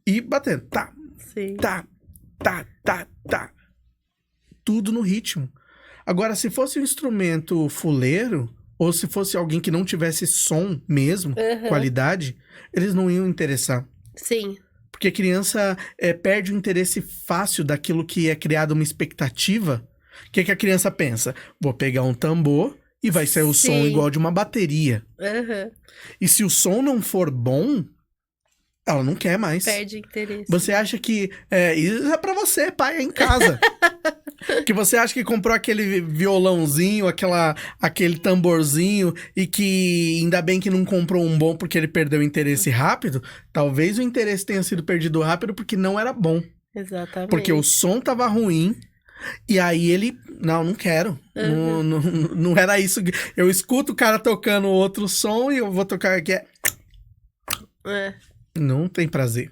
E batendo, tá. Sim. Tá. Tudo no ritmo. Agora, se fosse um instrumento fuleiro, ou se fosse alguém que não tivesse som mesmo, qualidade, eles não iam interessar. Sim. Porque a criança perde o interesse fácil daquilo que é criado uma expectativa. O que a criança pensa? Vou pegar um tambor e vai sair o som igual de uma bateria. E se o som não for bom, Ela não quer mais. Perde interesse. Você acha que... isso é pra você, pai, é em casa. Que você acha que comprou aquele violãozinho, aquele tamborzinho, e que ainda bem que não comprou um bom porque ele perdeu o interesse rápido. Talvez o interesse tenha sido perdido rápido porque não era bom. Exatamente. Porque o som tava ruim. E aí ele... Não quero. Não era isso. Eu escuto o cara tocando outro som e eu vou tocar aqui. Não tem prazer.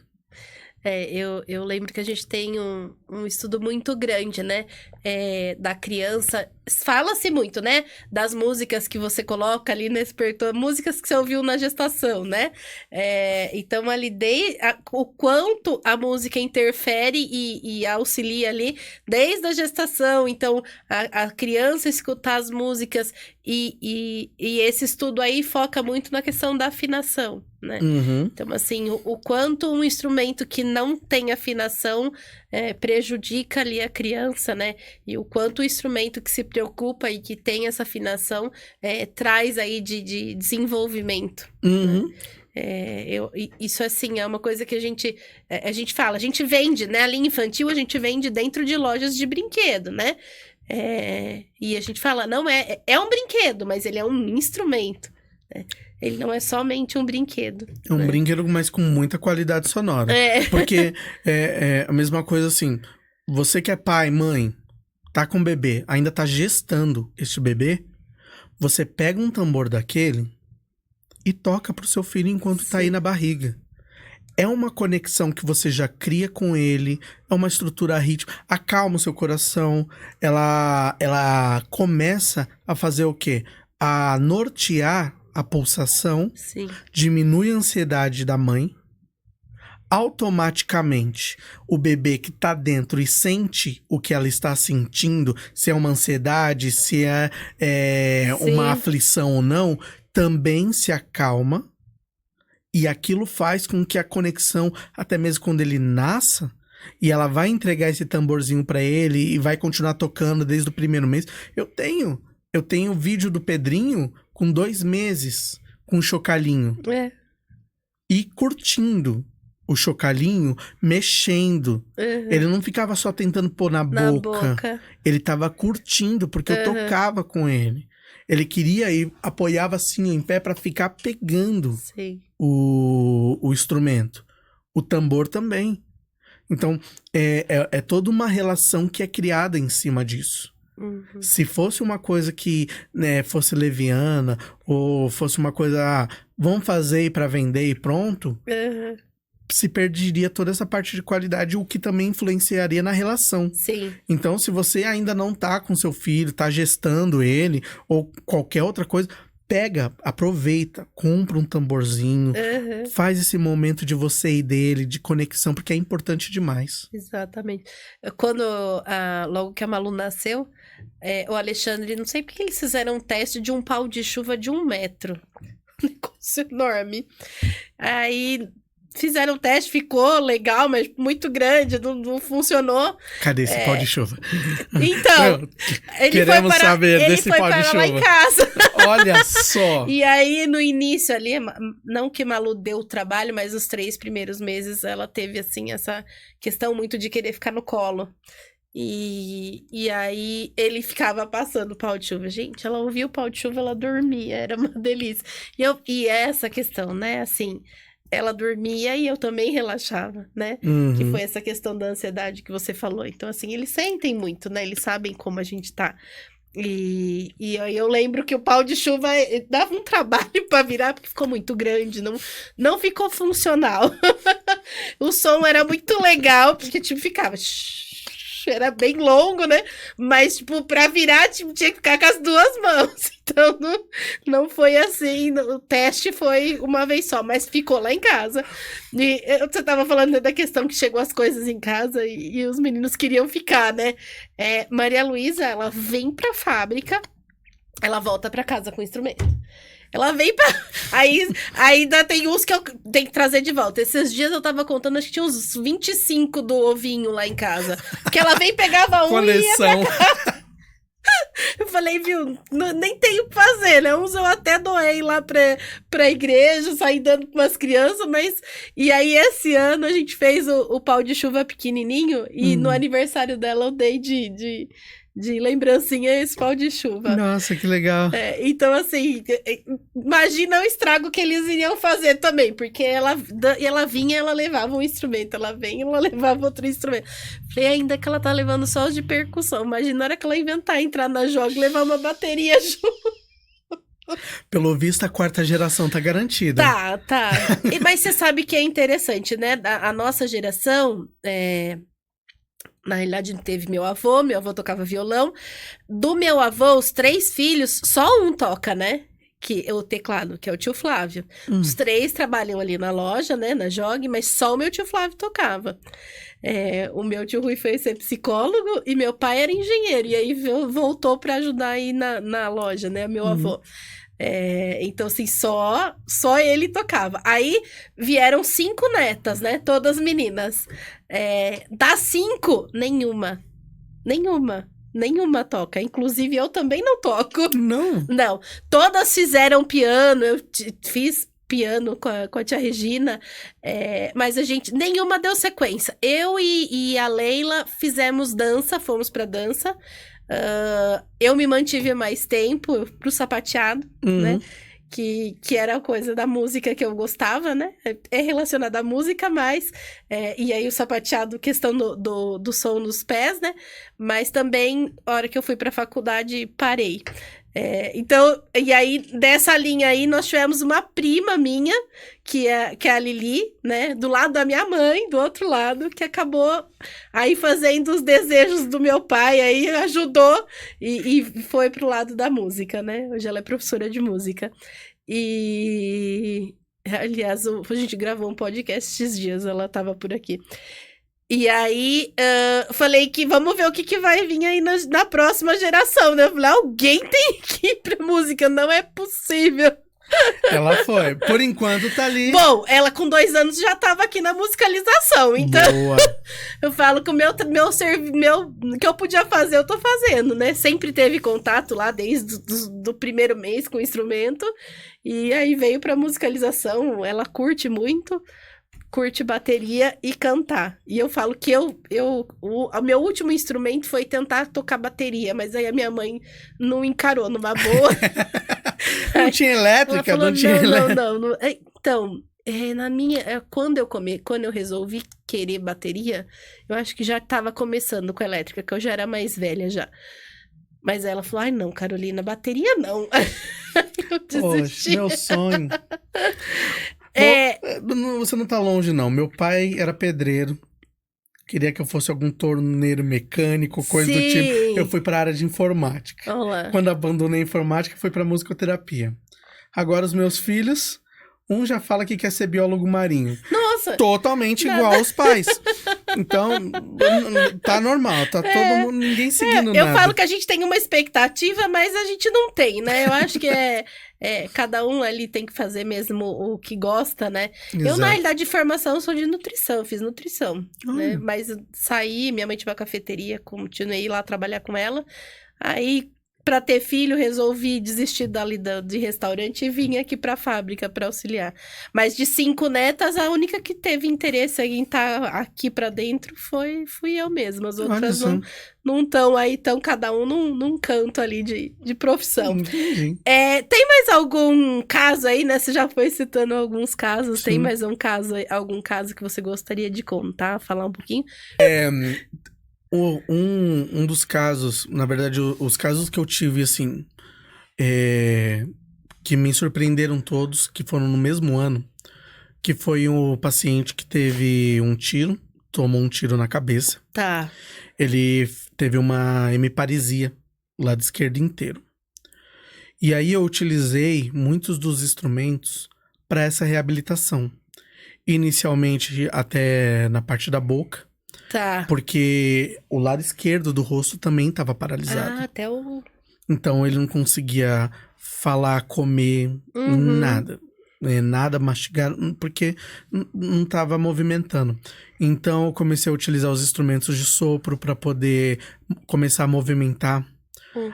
Eu lembro que a gente tem um estudo muito grande, né? Da criança. Fala-se muito, né? Das músicas que você coloca ali nesse perto, músicas que você ouviu na gestação, né? Então, ali, o quanto a música interfere e auxilia ali desde a gestação. Então, a criança escutar as músicas e esse estudo aí foca muito na questão da afinação, né? Então, assim, o quanto um instrumento que não tem afinação prejudica ali a criança, né? E o quanto o instrumento que se preocupa e que tem essa afinação traz aí de desenvolvimento. Né? Isso, assim, é uma coisa que a gente fala, a gente vende, né? A linha infantil a gente vende dentro de lojas de brinquedo, né? E a gente fala, não é um brinquedo, mas ele é um instrumento, né? Ele não é somente um brinquedo. É um brinquedo, mas com muita qualidade sonora. Porque é a mesma coisa assim, você que é pai, mãe, tá com bebê, ainda tá gestando este bebê, você pega um tambor daquele e toca pro seu filho enquanto tá aí na barriga. É uma conexão que você já cria com ele, é uma estrutura rítmica, acalma o seu coração, ela começa a fazer o quê? A nortear a pulsação, Sim. Diminui a ansiedade da mãe, automaticamente o bebê que tá dentro e sente o que ela está sentindo, se é uma ansiedade, se é uma aflição ou não, também se acalma. E aquilo faz com que a conexão, até mesmo quando ele nasça, e ela vai entregar esse tamborzinho pra ele e vai continuar tocando desde o primeiro mês. Eu tenho vídeo do Pedrinho com 2 meses, com o chocalhinho. E curtindo o chocalhinho, mexendo. Ele não ficava só tentando pôr na boca. Ele tava curtindo, porque eu tocava com ele. Ele queria e apoiava assim em pé pra ficar pegando o instrumento. O tambor também. Então, é toda uma relação que é criada em cima disso. Se fosse uma coisa que fosse leviana, ou fosse uma coisa, vamos fazer para vender e pronto, se perderia toda essa parte de qualidade, o que também influenciaria na relação. Sim. Então, se você ainda não tá com seu filho, tá gestando ele, ou qualquer outra coisa, pega, aproveita, compra um tamborzinho, faz esse momento de você e dele, de conexão, porque é importante demais. Exatamente. Logo que a Malu nasceu, o Alexandre, não sei porque eles fizeram um teste de um pau de chuva de 1 metro. Um negócio enorme. Aí fizeram o teste, ficou legal, mas muito grande, não funcionou. Cadê esse pau de chuva? Então, queremos saber desse pau de chuva. Lá em casa. Olha só! E aí, no início ali, não que Malu deu o trabalho, mas os 3 primeiros meses ela teve, assim, essa questão muito de querer ficar no colo. E aí, ele ficava passando o pau de chuva. Gente, ela ouvia o pau de chuva, ela dormia, era uma delícia. E essa questão, né, assim... Ela dormia e eu também relaxava, né? Que foi essa questão da ansiedade que você falou. Então, assim, eles sentem muito, né? Eles sabem como a gente tá. E aí eu lembro que o pau de chuva dava um trabalho pra virar, porque ficou muito grande, não ficou funcional. O som era muito legal, porque, tipo, ficava... Era bem longo, né? Mas, tipo, pra virar, tipo, tinha que ficar com as 2 mãos. Então, não foi assim. O teste foi uma vez só, mas ficou lá em casa. E você tava falando da questão que chegou as coisas em casa e os meninos queriam ficar, né? Maria Luísa, ela vem pra fábrica, ela volta pra casa com o instrumento. Ela vem pra... Aí ainda tem uns que eu tenho que trazer de volta. Esses dias eu tava contando, acho que tinha uns 25 do ovinho lá em casa. Porque ela vem, pegava um coleção. E ia pra casa. Eu falei, viu, nem tenho o que fazer, né? Uns eu até doei lá pra igreja, saí dando pra umas crianças, mas... E aí, esse ano, a gente fez o pau de chuva pequenininho e no aniversário dela eu dei de lembrancinha esse pau de chuva. Nossa, que legal. Então, assim, imagina o estrago que eles iriam fazer também, porque ela vinha, ela levava um instrumento, ela vem, ela levava outro instrumento. Falei, ainda que ela tá levando só os de percussão, imagina a hora que ela inventar, entrar na joga e levar uma bateria junto. Pelo visto, a 4ª geração tá garantida. Tá. Mas você sabe que é interessante, né? A nossa geração... Na realidade, teve meu avô tocava violão. Do meu avô, os 3 filhos, só um toca, né? O teclado, que é o tio Flávio. Os 3 trabalham ali na loja, né? Na Jog, mas só o meu tio Flávio tocava. O meu tio Rui foi ser psicólogo e meu pai era engenheiro. E aí voltou para ajudar aí na loja, né? Meu avô. Então, assim, só ele tocava. Aí vieram 5 netas, né? Todas meninas. Das 5, nenhuma toca. Inclusive, eu também não toco. Não. Todas fizeram piano. Eu fiz piano com a tia Regina. Mas nenhuma deu sequência. Eu e a Leila fizemos dança, fomos pra dança. Eu me mantive mais tempo pro sapateado, né? Que era a coisa da música que eu gostava, né? É relacionada à música, mas... e aí o sapateado, questão do som nos pés, né? Mas também, a hora que eu fui pra faculdade, parei. Então, e aí, dessa linha aí, nós tivemos uma prima minha, que é a Lili, né? Do lado da minha mãe, do outro lado, que acabou aí fazendo os desejos do meu pai, aí ajudou e foi pro lado da música, né? Hoje ela é professora de música. E, aliás, a gente gravou um podcast esses dias, ela tava por aqui. E aí, falei que vamos ver o que vai vir aí na próxima geração, né? Eu falei, alguém tem que ir pra música, não é possível. Ela foi. Por enquanto tá ali. Bom, ela com 2 anos já tava aqui na musicalização, então... Boa. Eu falo que o que eu podia fazer, eu tô fazendo, né? Sempre teve contato lá desde do primeiro mês com o instrumento. E aí veio pra musicalização, ela curte muito... curte bateria e cantar. E eu falo que o meu último instrumento foi tentar tocar bateria, mas aí a minha mãe não encarou numa boa. Não tinha elétrica, falou, não tinha elétrica. Não. Então, quando eu resolvi querer bateria, eu acho que já estava começando com a elétrica, que eu já era mais velha já. Mas ela falou, ai não, Carolina, bateria não. Eu desisti. Poxa, meu sonho. Você não tá longe, não. Meu pai era pedreiro. Queria que eu fosse algum torneiro mecânico, coisa do tipo. Eu fui pra área de informática. Olá. Quando abandonei a informática, fui pra musicoterapia. Agora os meus filhos, um já fala que quer ser biólogo marinho. Nossa! Totalmente igual aos pais. Então, tá normal. Tá todo mundo, ninguém seguindo nada. Eu falo que a gente tem uma expectativa, mas a gente não tem, né? Eu acho que cada um ali tem que fazer mesmo o que gosta, né? Exato. Eu, na realidade, de formação, sou de nutrição. Eu fiz nutrição, né? Mas saí, minha mãe tinha uma cafeteria, continuei lá a trabalhar com ela. Aí, pra ter filho, resolvi desistir dali de restaurante e vim aqui pra fábrica pra auxiliar. Mas de 5 netas, a única que teve interesse em estar aqui pra dentro fui eu mesma. As outras não estão aí, estão cada um num canto ali de profissão. Entendi. Tem mais algum caso aí, né? Você já foi citando alguns casos. Sim. Tem mais algum caso que você gostaria de contar, falar um pouquinho? Um dos casos, na verdade, os casos que eu tive, assim, que me surpreenderam todos, que foram no mesmo ano, que foi o paciente que teve tomou um tiro na cabeça. Tá. Ele teve uma hemiparesia, lado esquerdo inteiro. E aí eu utilizei muitos dos instrumentos para essa reabilitação. Inicialmente até na parte da boca. Tá. Porque o lado esquerdo do rosto também estava paralisado. Até o... Então ele não conseguia falar, comer, nada. Nada, mastigar, porque não estava movimentando. Então eu comecei a utilizar os instrumentos de sopro para poder começar a movimentar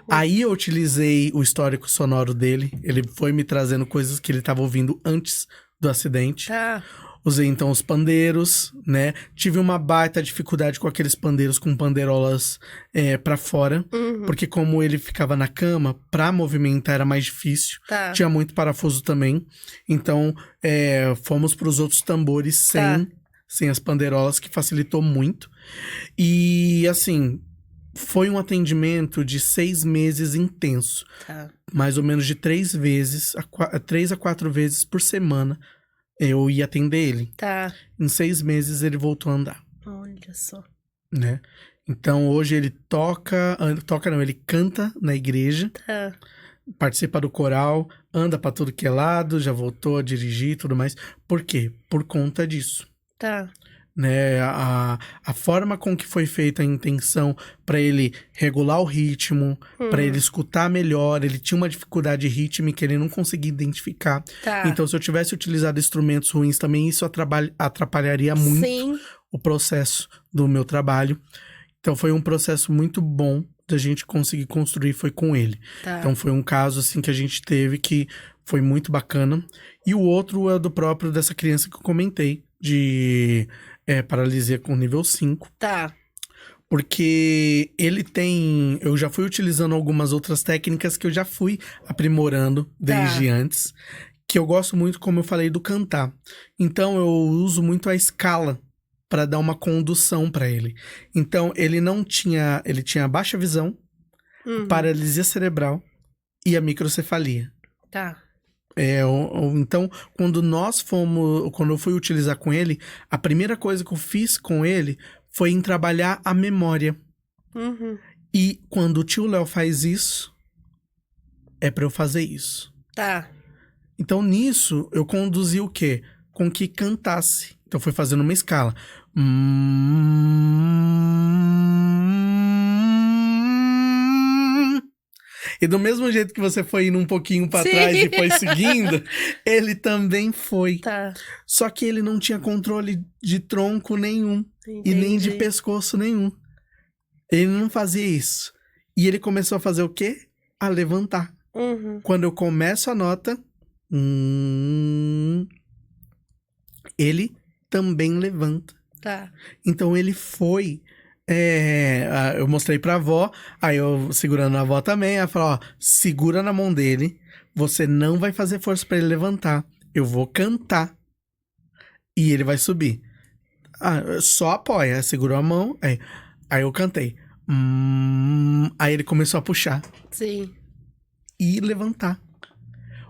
Aí eu utilizei o histórico sonoro dele. Ele foi me trazendo coisas que ele estava ouvindo antes do acidente. Tá. Usei então os pandeiros, né? Tive uma baita dificuldade com aqueles pandeiros com pandeirolas pra fora. Porque como ele ficava na cama, pra movimentar era mais difícil. Tá. Tinha muito parafuso também. Então, fomos pros outros tambores sem as pandeirolas, que facilitou muito. E, assim, foi um atendimento de 6 meses intenso. Tá. Mais ou menos de 3 a 4 vezes por semana. Eu ia atender ele. Tá. Em 6 meses ele voltou a andar. Olha só. Né? Então hoje ele ele canta na igreja. Tá. Participa do coral, anda pra tudo que é lado, já voltou a dirigir e tudo mais. Por quê? Por conta disso. Tá. Né? A forma com que foi feita a intenção para ele regular o ritmo, para ele escutar melhor, ele tinha uma dificuldade rítmica, ele não conseguia identificar. Tá. Então, se eu tivesse utilizado instrumentos ruins também, isso atrapalharia muito o processo do meu trabalho. Então, foi um processo muito bom da gente conseguir construir, foi com ele. Tá. Então, foi um caso, assim, que a gente teve que foi muito bacana. E o outro é do próprio dessa criança que eu comentei, de paralisia com nível 5. Tá. Porque ele tem... Eu já fui utilizando algumas outras técnicas que eu já fui aprimorando desde antes. Que eu gosto muito, como eu falei, do cantar. Então, eu uso muito a escala para dar uma condução para ele. Então, ele tinha baixa visão, paralisia cerebral e a microcefalia. Tá. Então, quando eu fui utilizar com ele, a primeira coisa que eu fiz com ele foi em trabalhar a memória. E quando o tio Léo faz isso, é pra eu fazer isso. Tá. Então, nisso, eu conduzi o quê? Com que cantasse. Então, foi fazendo uma escala. E do mesmo jeito que você foi indo um pouquinho pra trás e foi seguindo, ele também foi. Tá. Só que ele não tinha controle de tronco nenhum. Entendi. E nem de pescoço nenhum. Ele não fazia isso. E ele começou a fazer o quê? A levantar. Quando eu começo a nota, ele também levanta. Tá. Então ele foi... eu mostrei pra avó, aí eu segurando a avó também, ela falou, ó, segura na mão dele, você não vai fazer força pra ele levantar, eu vou cantar e ele vai subir. Só apoia, segurou a mão, aí eu cantei. Aí ele começou a puxar. Sim. E levantar.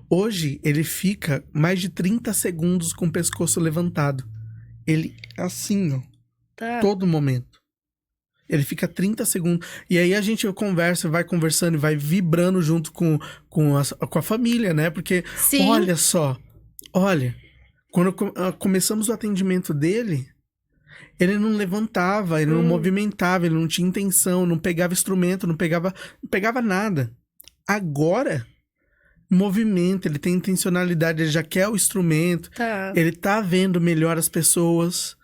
Hoje ele fica mais de 30 segundos com o pescoço levantado. Ele assim, ó, todo momento. Ele fica 30 segundos. E aí a gente conversa, vai conversando e vai vibrando junto com a família, né? Porque, olha só, quando começamos o atendimento dele, ele não levantava, ele não movimentava, ele não tinha intenção, não pegava instrumento, não pegava nada. Agora, movimento, ele tem intencionalidade, ele já quer o instrumento, ele tá vendo melhor as pessoas...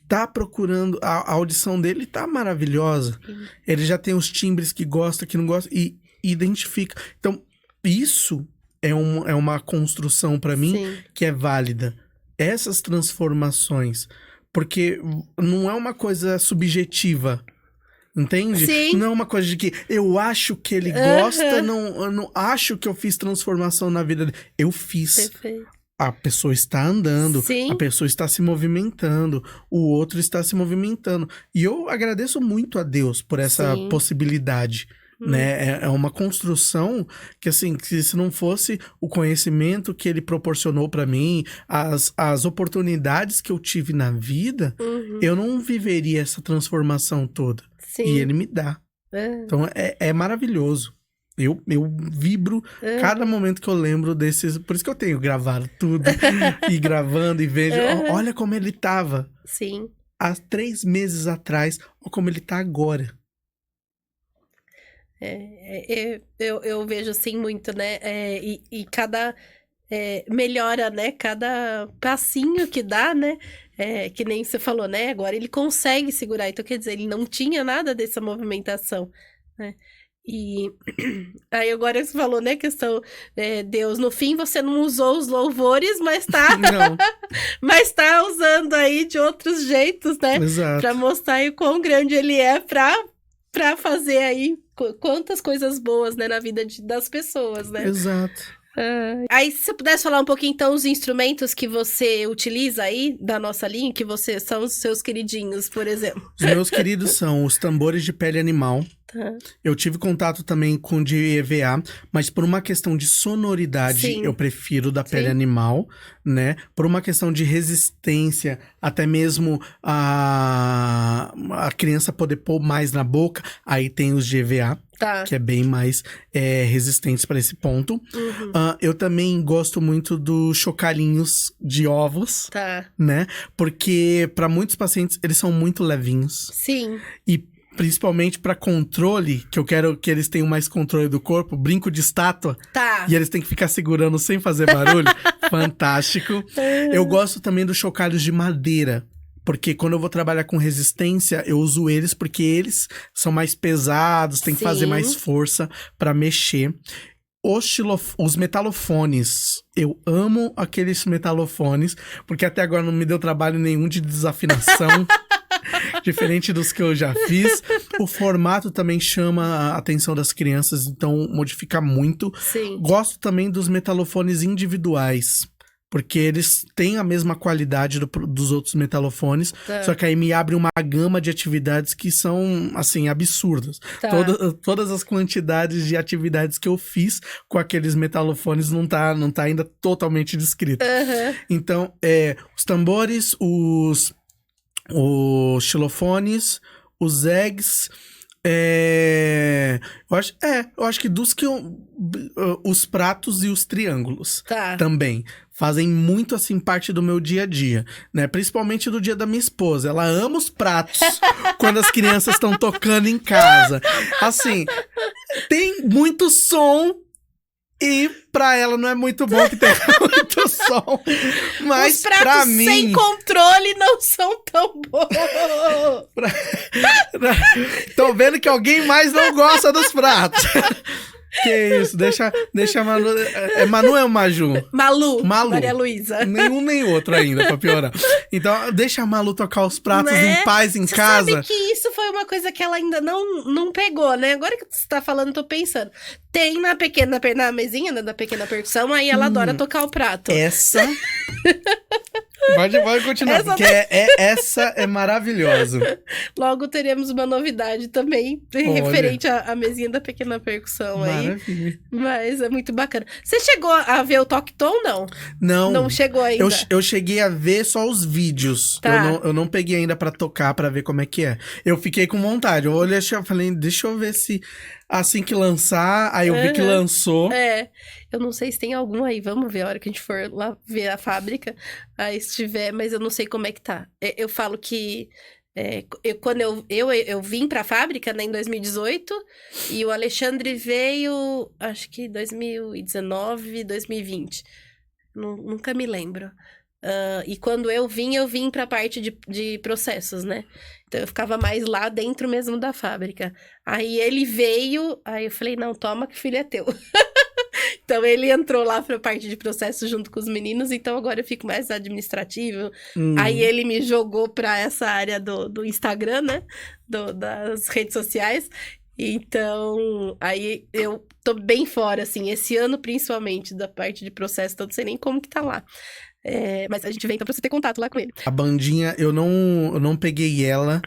Tá procurando, a audição dele tá maravilhosa. Ele já tem os timbres que gosta, que não gosta, e identifica. Então, isso é uma construção para mim que é válida. Essas transformações. Porque não é uma coisa subjetiva. Entende? Sim. Não é uma coisa de que eu acho que ele gosta, eu não acho que eu fiz transformação na vida dele. Eu fiz. Perfeito. A pessoa está andando, Sim. a pessoa está se movimentando, o outro está se movimentando. E eu agradeço muito a Deus por essa possibilidade, né? É uma construção que, assim, que se não fosse o conhecimento que ele proporcionou para mim, as oportunidades que eu tive na vida, eu não viveria essa transformação toda. Sim. E ele me dá. Então, é maravilhoso. Eu vibro cada momento que eu lembro desses... Por isso que eu tenho gravado tudo. E gravando e vejo. Olha como ele tava. Sim. Há 3 meses atrás. Olha como ele tá agora. Eu vejo assim muito, né? E cada... melhora, né? Cada passinho que dá, né? Que nem você falou, né? Agora ele consegue segurar. Então, quer dizer, ele não tinha nada dessa movimentação, né? E aí agora você falou, né, questão, Deus, no fim você não usou os louvores, mas tá, Não, mas tá usando aí de outros jeitos, né, exato. pra mostrar aí o quão grande ele é pra fazer aí quantas coisas boas, né, na vida das pessoas, né. Exato. Aí, se você pudesse falar um pouquinho, então, os instrumentos que você utiliza aí, da nossa linha, que são os seus queridinhos, por exemplo. Os meus queridos são os tambores de pele animal. Tá. Eu tive contato também com de EVA, mas por uma questão de sonoridade, Sim. eu prefiro da pele Sim. animal, né? Por uma questão de resistência, até mesmo a criança poder pôr mais na boca, aí tem os de EVA. Tá. Que é bem mais resistentes para esse ponto. Uhum. Eu também gosto muito dos chocalhinhos de ovos, Tá. né? Porque para muitos pacientes eles são muito levinhos. Sim. E principalmente para controle, que eu quero que eles tenham mais controle do corpo, brinco de estátua. Tá. E eles têm que ficar segurando sem fazer barulho. Fantástico. Eu gosto também dos chocalhos de madeira. Porque quando eu vou trabalhar com resistência, eu uso eles porque eles são mais pesados, tem que Sim. fazer mais força para mexer. Os metalofones, eu amo aqueles metalofones, porque até agora não me deu trabalho nenhum de desafinação, diferente dos que eu já fiz. O formato também chama a atenção das crianças, então modifica muito. Sim. Gosto também dos metalofones individuais, porque eles têm a mesma qualidade dos outros metalofones, Tá. só que aí me abre uma gama de atividades que são, assim, absurdas. Tá. Todas as quantidades de atividades que eu fiz com aqueles metalofones não tá ainda totalmente descrito. Aham. Então, os tambores, os xilofones, os eggs... eu acho que os pratos e os triângulos Tá. também fazem muito, assim, parte do meu dia a dia, né? Principalmente do dia da minha esposa. Ela ama os pratos quando as crianças estão tocando em casa. Assim, tem muito som e pra ela não é muito bom que tenha muito som. Mas Os pratos pra mim... sem controle não são tão bons. Tô vendo que alguém mais não gosta dos pratos. Que isso, deixa a Manu... Manu é o Maju? Malu. Malu. Maria Luísa. Nenhum nem outro ainda, pra piorar. Então, deixa a Malu tocar os pratos Né? em paz em Você casa. sabe que isso foi uma coisa que ela ainda não pegou, né? Agora que você tá falando, eu tô pensando. Tem na mesinha, né, da pequena percussão, aí ela adora tocar o prato. Essa... Pode continuar, Essa porque essa é maravilhosa. Logo teremos uma novidade também, Olha. referente à mesinha da pequena percussão aí. Maravilha. Mas é muito bacana. Você chegou a ver o Toque Tom, não? Não. Não chegou ainda? Eu cheguei a ver só os vídeos. Tá. Eu não peguei ainda pra tocar, pra ver como é que é. Eu fiquei com vontade. Eu olhei e falei, deixa eu ver se assim que lançar. Aí eu vi que lançou. Eu não sei se tem algum aí, vamos ver a hora que a gente for lá ver a fábrica. Aí se tiver, mas eu não sei como é que tá. Eu falo que quando eu vim pra fábrica, né, em 2018, e o Alexandre veio, acho que 2019, 2020. Nunca me lembro. E quando eu vim pra parte de processos, né? Então eu ficava mais lá dentro mesmo da fábrica. Aí ele veio, aí eu falei, não, toma que o filho é teu. Então ele entrou lá pra parte de processos junto com os meninos, então agora eu fico mais administrativo. Aí ele me jogou pra essa área do Instagram, né? Das redes sociais. Então, aí eu tô bem fora, assim, esse ano principalmente da parte de processo, então não sei nem como que tá lá. Mas a gente vem então pra você ter contato lá com ele. A bandinha, eu não peguei ela,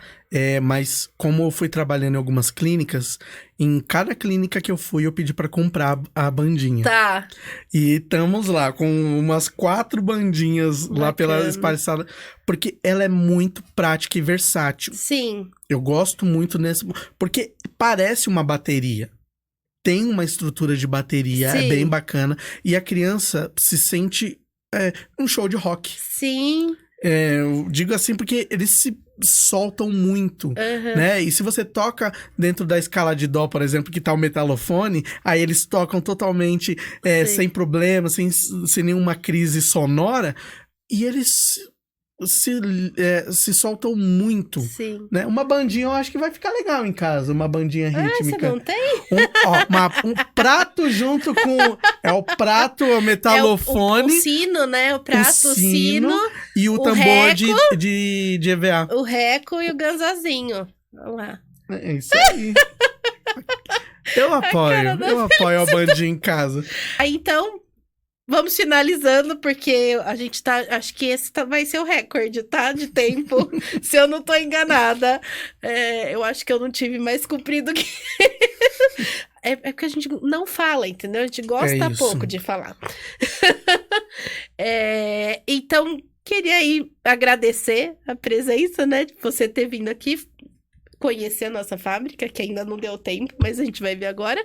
mas como eu fui trabalhando em algumas clínicas, em cada clínica que eu fui, eu pedi pra comprar a bandinha. Tá. E estamos lá, com umas 4 bandinhas lá pela espalhada, porque ela é muito prática e versátil. Sim. Eu gosto muito porque parece uma bateria. Tem uma estrutura de bateria, Sim. é bem bacana. E a criança se sente um show de rock. Sim. Eu digo assim porque eles se soltam muito, né? E se você toca dentro da escala de dó, por exemplo, que tá o metalofone, aí eles tocam totalmente sem problema, sem nenhuma crise sonora, e eles se soltam muito. Sim. Né? Uma bandinha eu acho que vai ficar legal em casa, uma bandinha rítmica. Você não tem? Um prato junto com... É o prato, o metalofone. O sino, né? O prato, o sino. E o tambor de EVA. O reco e o ganzazinho. Vamos lá. É isso aí. Eu apoio a bandinha em casa. Aí, então... Vamos finalizando, porque a gente tá... Acho que esse vai ser o recorde, tá? De tempo, se eu não tô enganada. Eu acho que eu não tive mais comprido que... É porque a gente não fala, entendeu? A gente gosta pouco de falar. Então, queria aí agradecer a presença, né? De você ter vindo aqui conhecer a nossa fábrica, que ainda não deu tempo, mas a gente vai ver agora.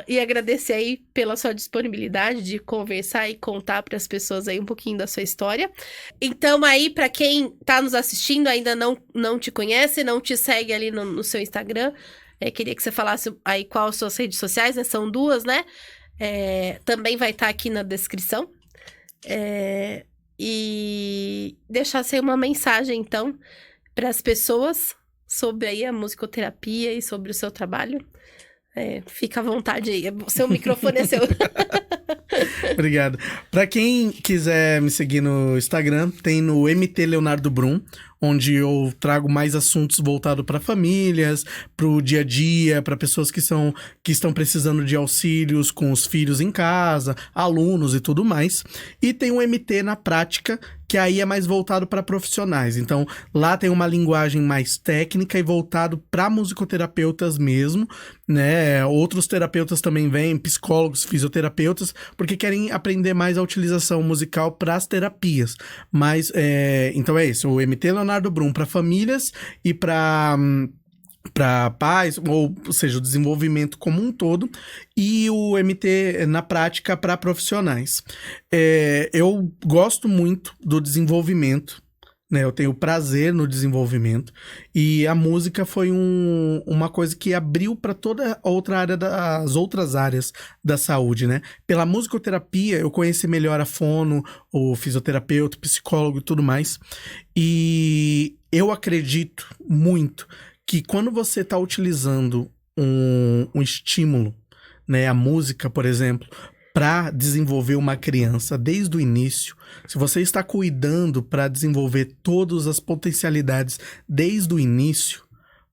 E agradecer aí pela sua disponibilidade de conversar e contar para as pessoas aí um pouquinho da sua história. Então, aí, para quem tá nos assistindo, ainda não te conhece, não te segue ali no seu Instagram, queria que você falasse aí quais as suas redes sociais, né? São 2, né? Também vai estar aqui na descrição. E deixasse aí uma mensagem, então, para as pessoas sobre aí a musicoterapia e sobre o seu trabalho. Fica à vontade aí, o seu microfone é seu. Obrigado. Para quem quiser me seguir no Instagram, tem no MT Leonardo Brum, onde eu trago mais assuntos voltados para famílias, para o dia a dia, para pessoas que estão precisando de auxílios com os filhos em casa, alunos e tudo mais. E tem o MT na prática, que aí é mais voltado para profissionais. Então, lá tem uma linguagem mais técnica e voltado para musicoterapeutas mesmo, né? Outros terapeutas também vêm, psicólogos, fisioterapeutas, porque querem aprender mais a utilização musical para as terapias. Mas, então é isso, o MT Leonardo Brum para famílias e para pais, ou seja, o desenvolvimento como um todo, e o MT na prática para profissionais. Eu gosto muito do desenvolvimento, né? Eu tenho prazer no desenvolvimento, e a música foi uma coisa que abriu para toda outra área das outras áreas da saúde, né? Pela musicoterapia eu conheci melhor a fono, o fisioterapeuta, o psicólogo e tudo mais, e eu acredito muito que quando você está utilizando um estímulo, né, a música, por exemplo, para desenvolver uma criança desde o início, se você está cuidando para desenvolver todas as potencialidades desde o início,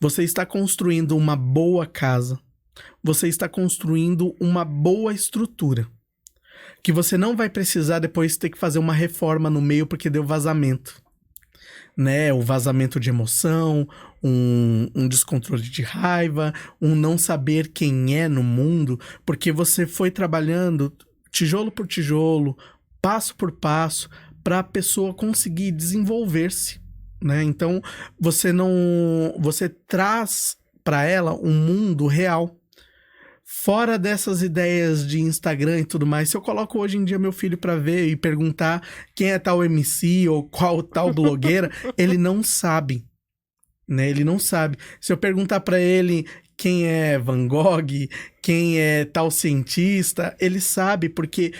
você está construindo uma boa casa, você está construindo uma boa estrutura, que você não vai precisar depois ter que fazer uma reforma no meio porque deu vazamento. Né, o vazamento de emoção, um descontrole de raiva, um não saber quem é no mundo, porque você foi trabalhando tijolo por tijolo, passo por passo, para a pessoa conseguir desenvolver-se, né? Então, você traz para ela um mundo real. Fora dessas ideias de Instagram e tudo mais, se eu coloco hoje em dia meu filho pra ver e perguntar quem é tal MC ou qual tal blogueira, ele não sabe, né? Ele não sabe. Se eu perguntar pra ele quem é Van Gogh, quem é tal cientista, ele sabe, porque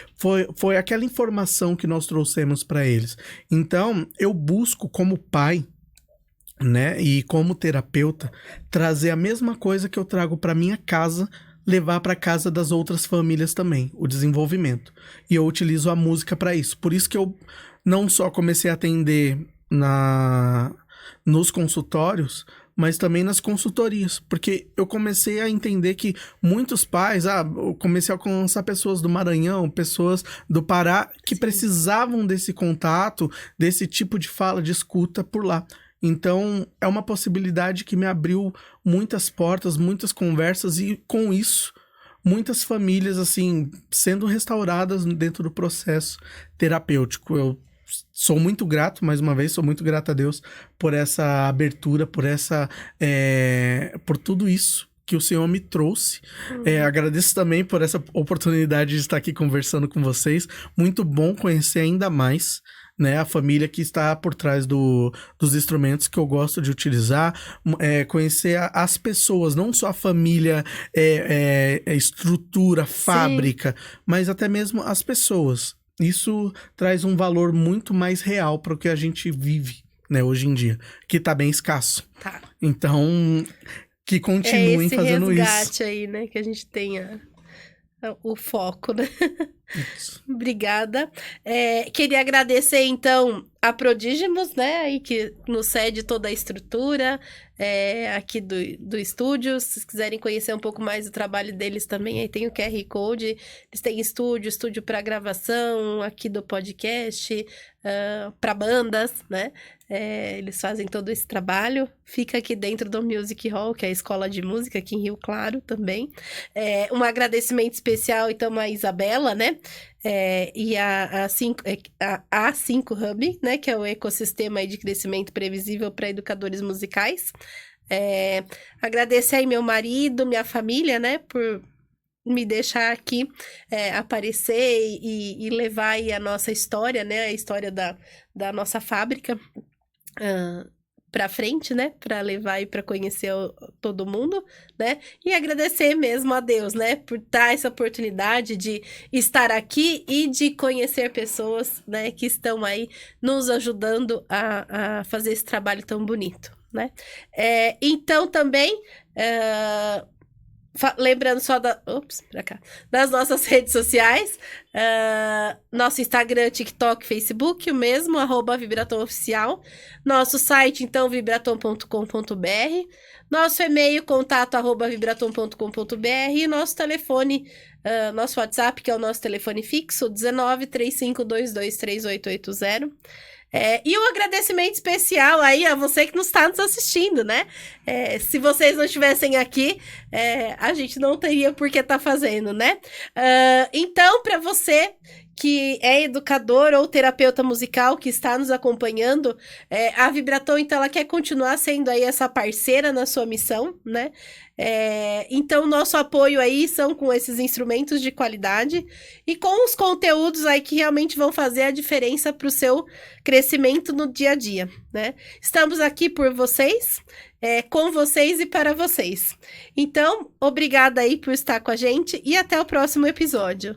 foi aquela informação que nós trouxemos pra eles. Então, eu busco como pai, né, e como terapeuta, trazer a mesma coisa que eu trago pra minha casa, levar para casa das outras famílias também, o desenvolvimento. E eu utilizo a música para isso. Por isso que eu não só comecei a atender nos consultórios, mas também nas consultorias. Porque eu comecei a entender que muitos pais, eu comecei a alcançar pessoas do Maranhão, pessoas do Pará, que precisavam desse contato, desse tipo de fala, de escuta por lá. Então, é uma possibilidade que me abriu muitas portas, muitas conversas, e com isso, muitas famílias, assim, sendo restauradas dentro do processo terapêutico. Eu sou muito grato, mais uma vez, sou muito grato a Deus por essa abertura, por tudo isso que o Senhor me trouxe. Agradeço também por essa oportunidade de estar aqui conversando com vocês. Muito bom conhecer ainda mais, né, a família que está por trás dos instrumentos que eu gosto de utilizar, conhecer as pessoas, não só a família, estrutura, fábrica, mas até mesmo as pessoas, isso traz um valor muito mais real para o que a gente vive, né, hoje em dia, que tá bem escasso. Tá. Então, que continuem fazendo isso. Esse resgate aí, né, que a gente tenha o foco, né? Isso. Obrigada. Queria agradecer, então, a Prodígimos, né, aí que nos cede toda a estrutura aqui do estúdio. Se vocês quiserem conhecer um pouco mais do trabalho deles também, aí tem o QR Code. Eles têm estúdio para gravação aqui do podcast, para bandas, né? Eles fazem todo esse trabalho. Fica aqui dentro do Music Hall, que é a escola de música aqui em Rio Claro também. Um agradecimento especial, então, à Isabela, né? E a A5 Hub, né, que é o ecossistema aí de crescimento previsível para educadores musicais. Agradecer aí meu marido, minha família, né, por me deixar aqui aparecer e levar aí a nossa história, né, a história da nossa fábrica para frente, né, para levar aí para conhecer todo mundo, né, e agradecer mesmo a Deus, né, por dar essa oportunidade de estar aqui e de conhecer pessoas, né, que estão aí nos ajudando a fazer esse trabalho tão bonito, né. Então também lembrando só das nossas redes sociais, nosso Instagram, TikTok, Facebook, o mesmo, @VibratomOficial. Nosso site, então, vibratom.com.br. Nosso e-mail, contato@vibratom.com.br. E nosso telefone, nosso WhatsApp, que é o nosso telefone fixo, 19 3522 3880. E um agradecimento especial aí a você que nos está nos assistindo, né? Se vocês não estivessem aqui, a gente não teria por que estar fazendo, né? Então, para você que é educador ou terapeuta musical que está nos acompanhando, a Vibratom, então, ela quer continuar sendo aí essa parceira na sua missão, né? Então, nosso apoio aí são com esses instrumentos de qualidade e com os conteúdos aí que realmente vão fazer a diferença para o seu crescimento no dia a dia, né? Estamos aqui por vocês, com vocês e para vocês. Então, obrigada aí por estar com a gente e até o próximo episódio.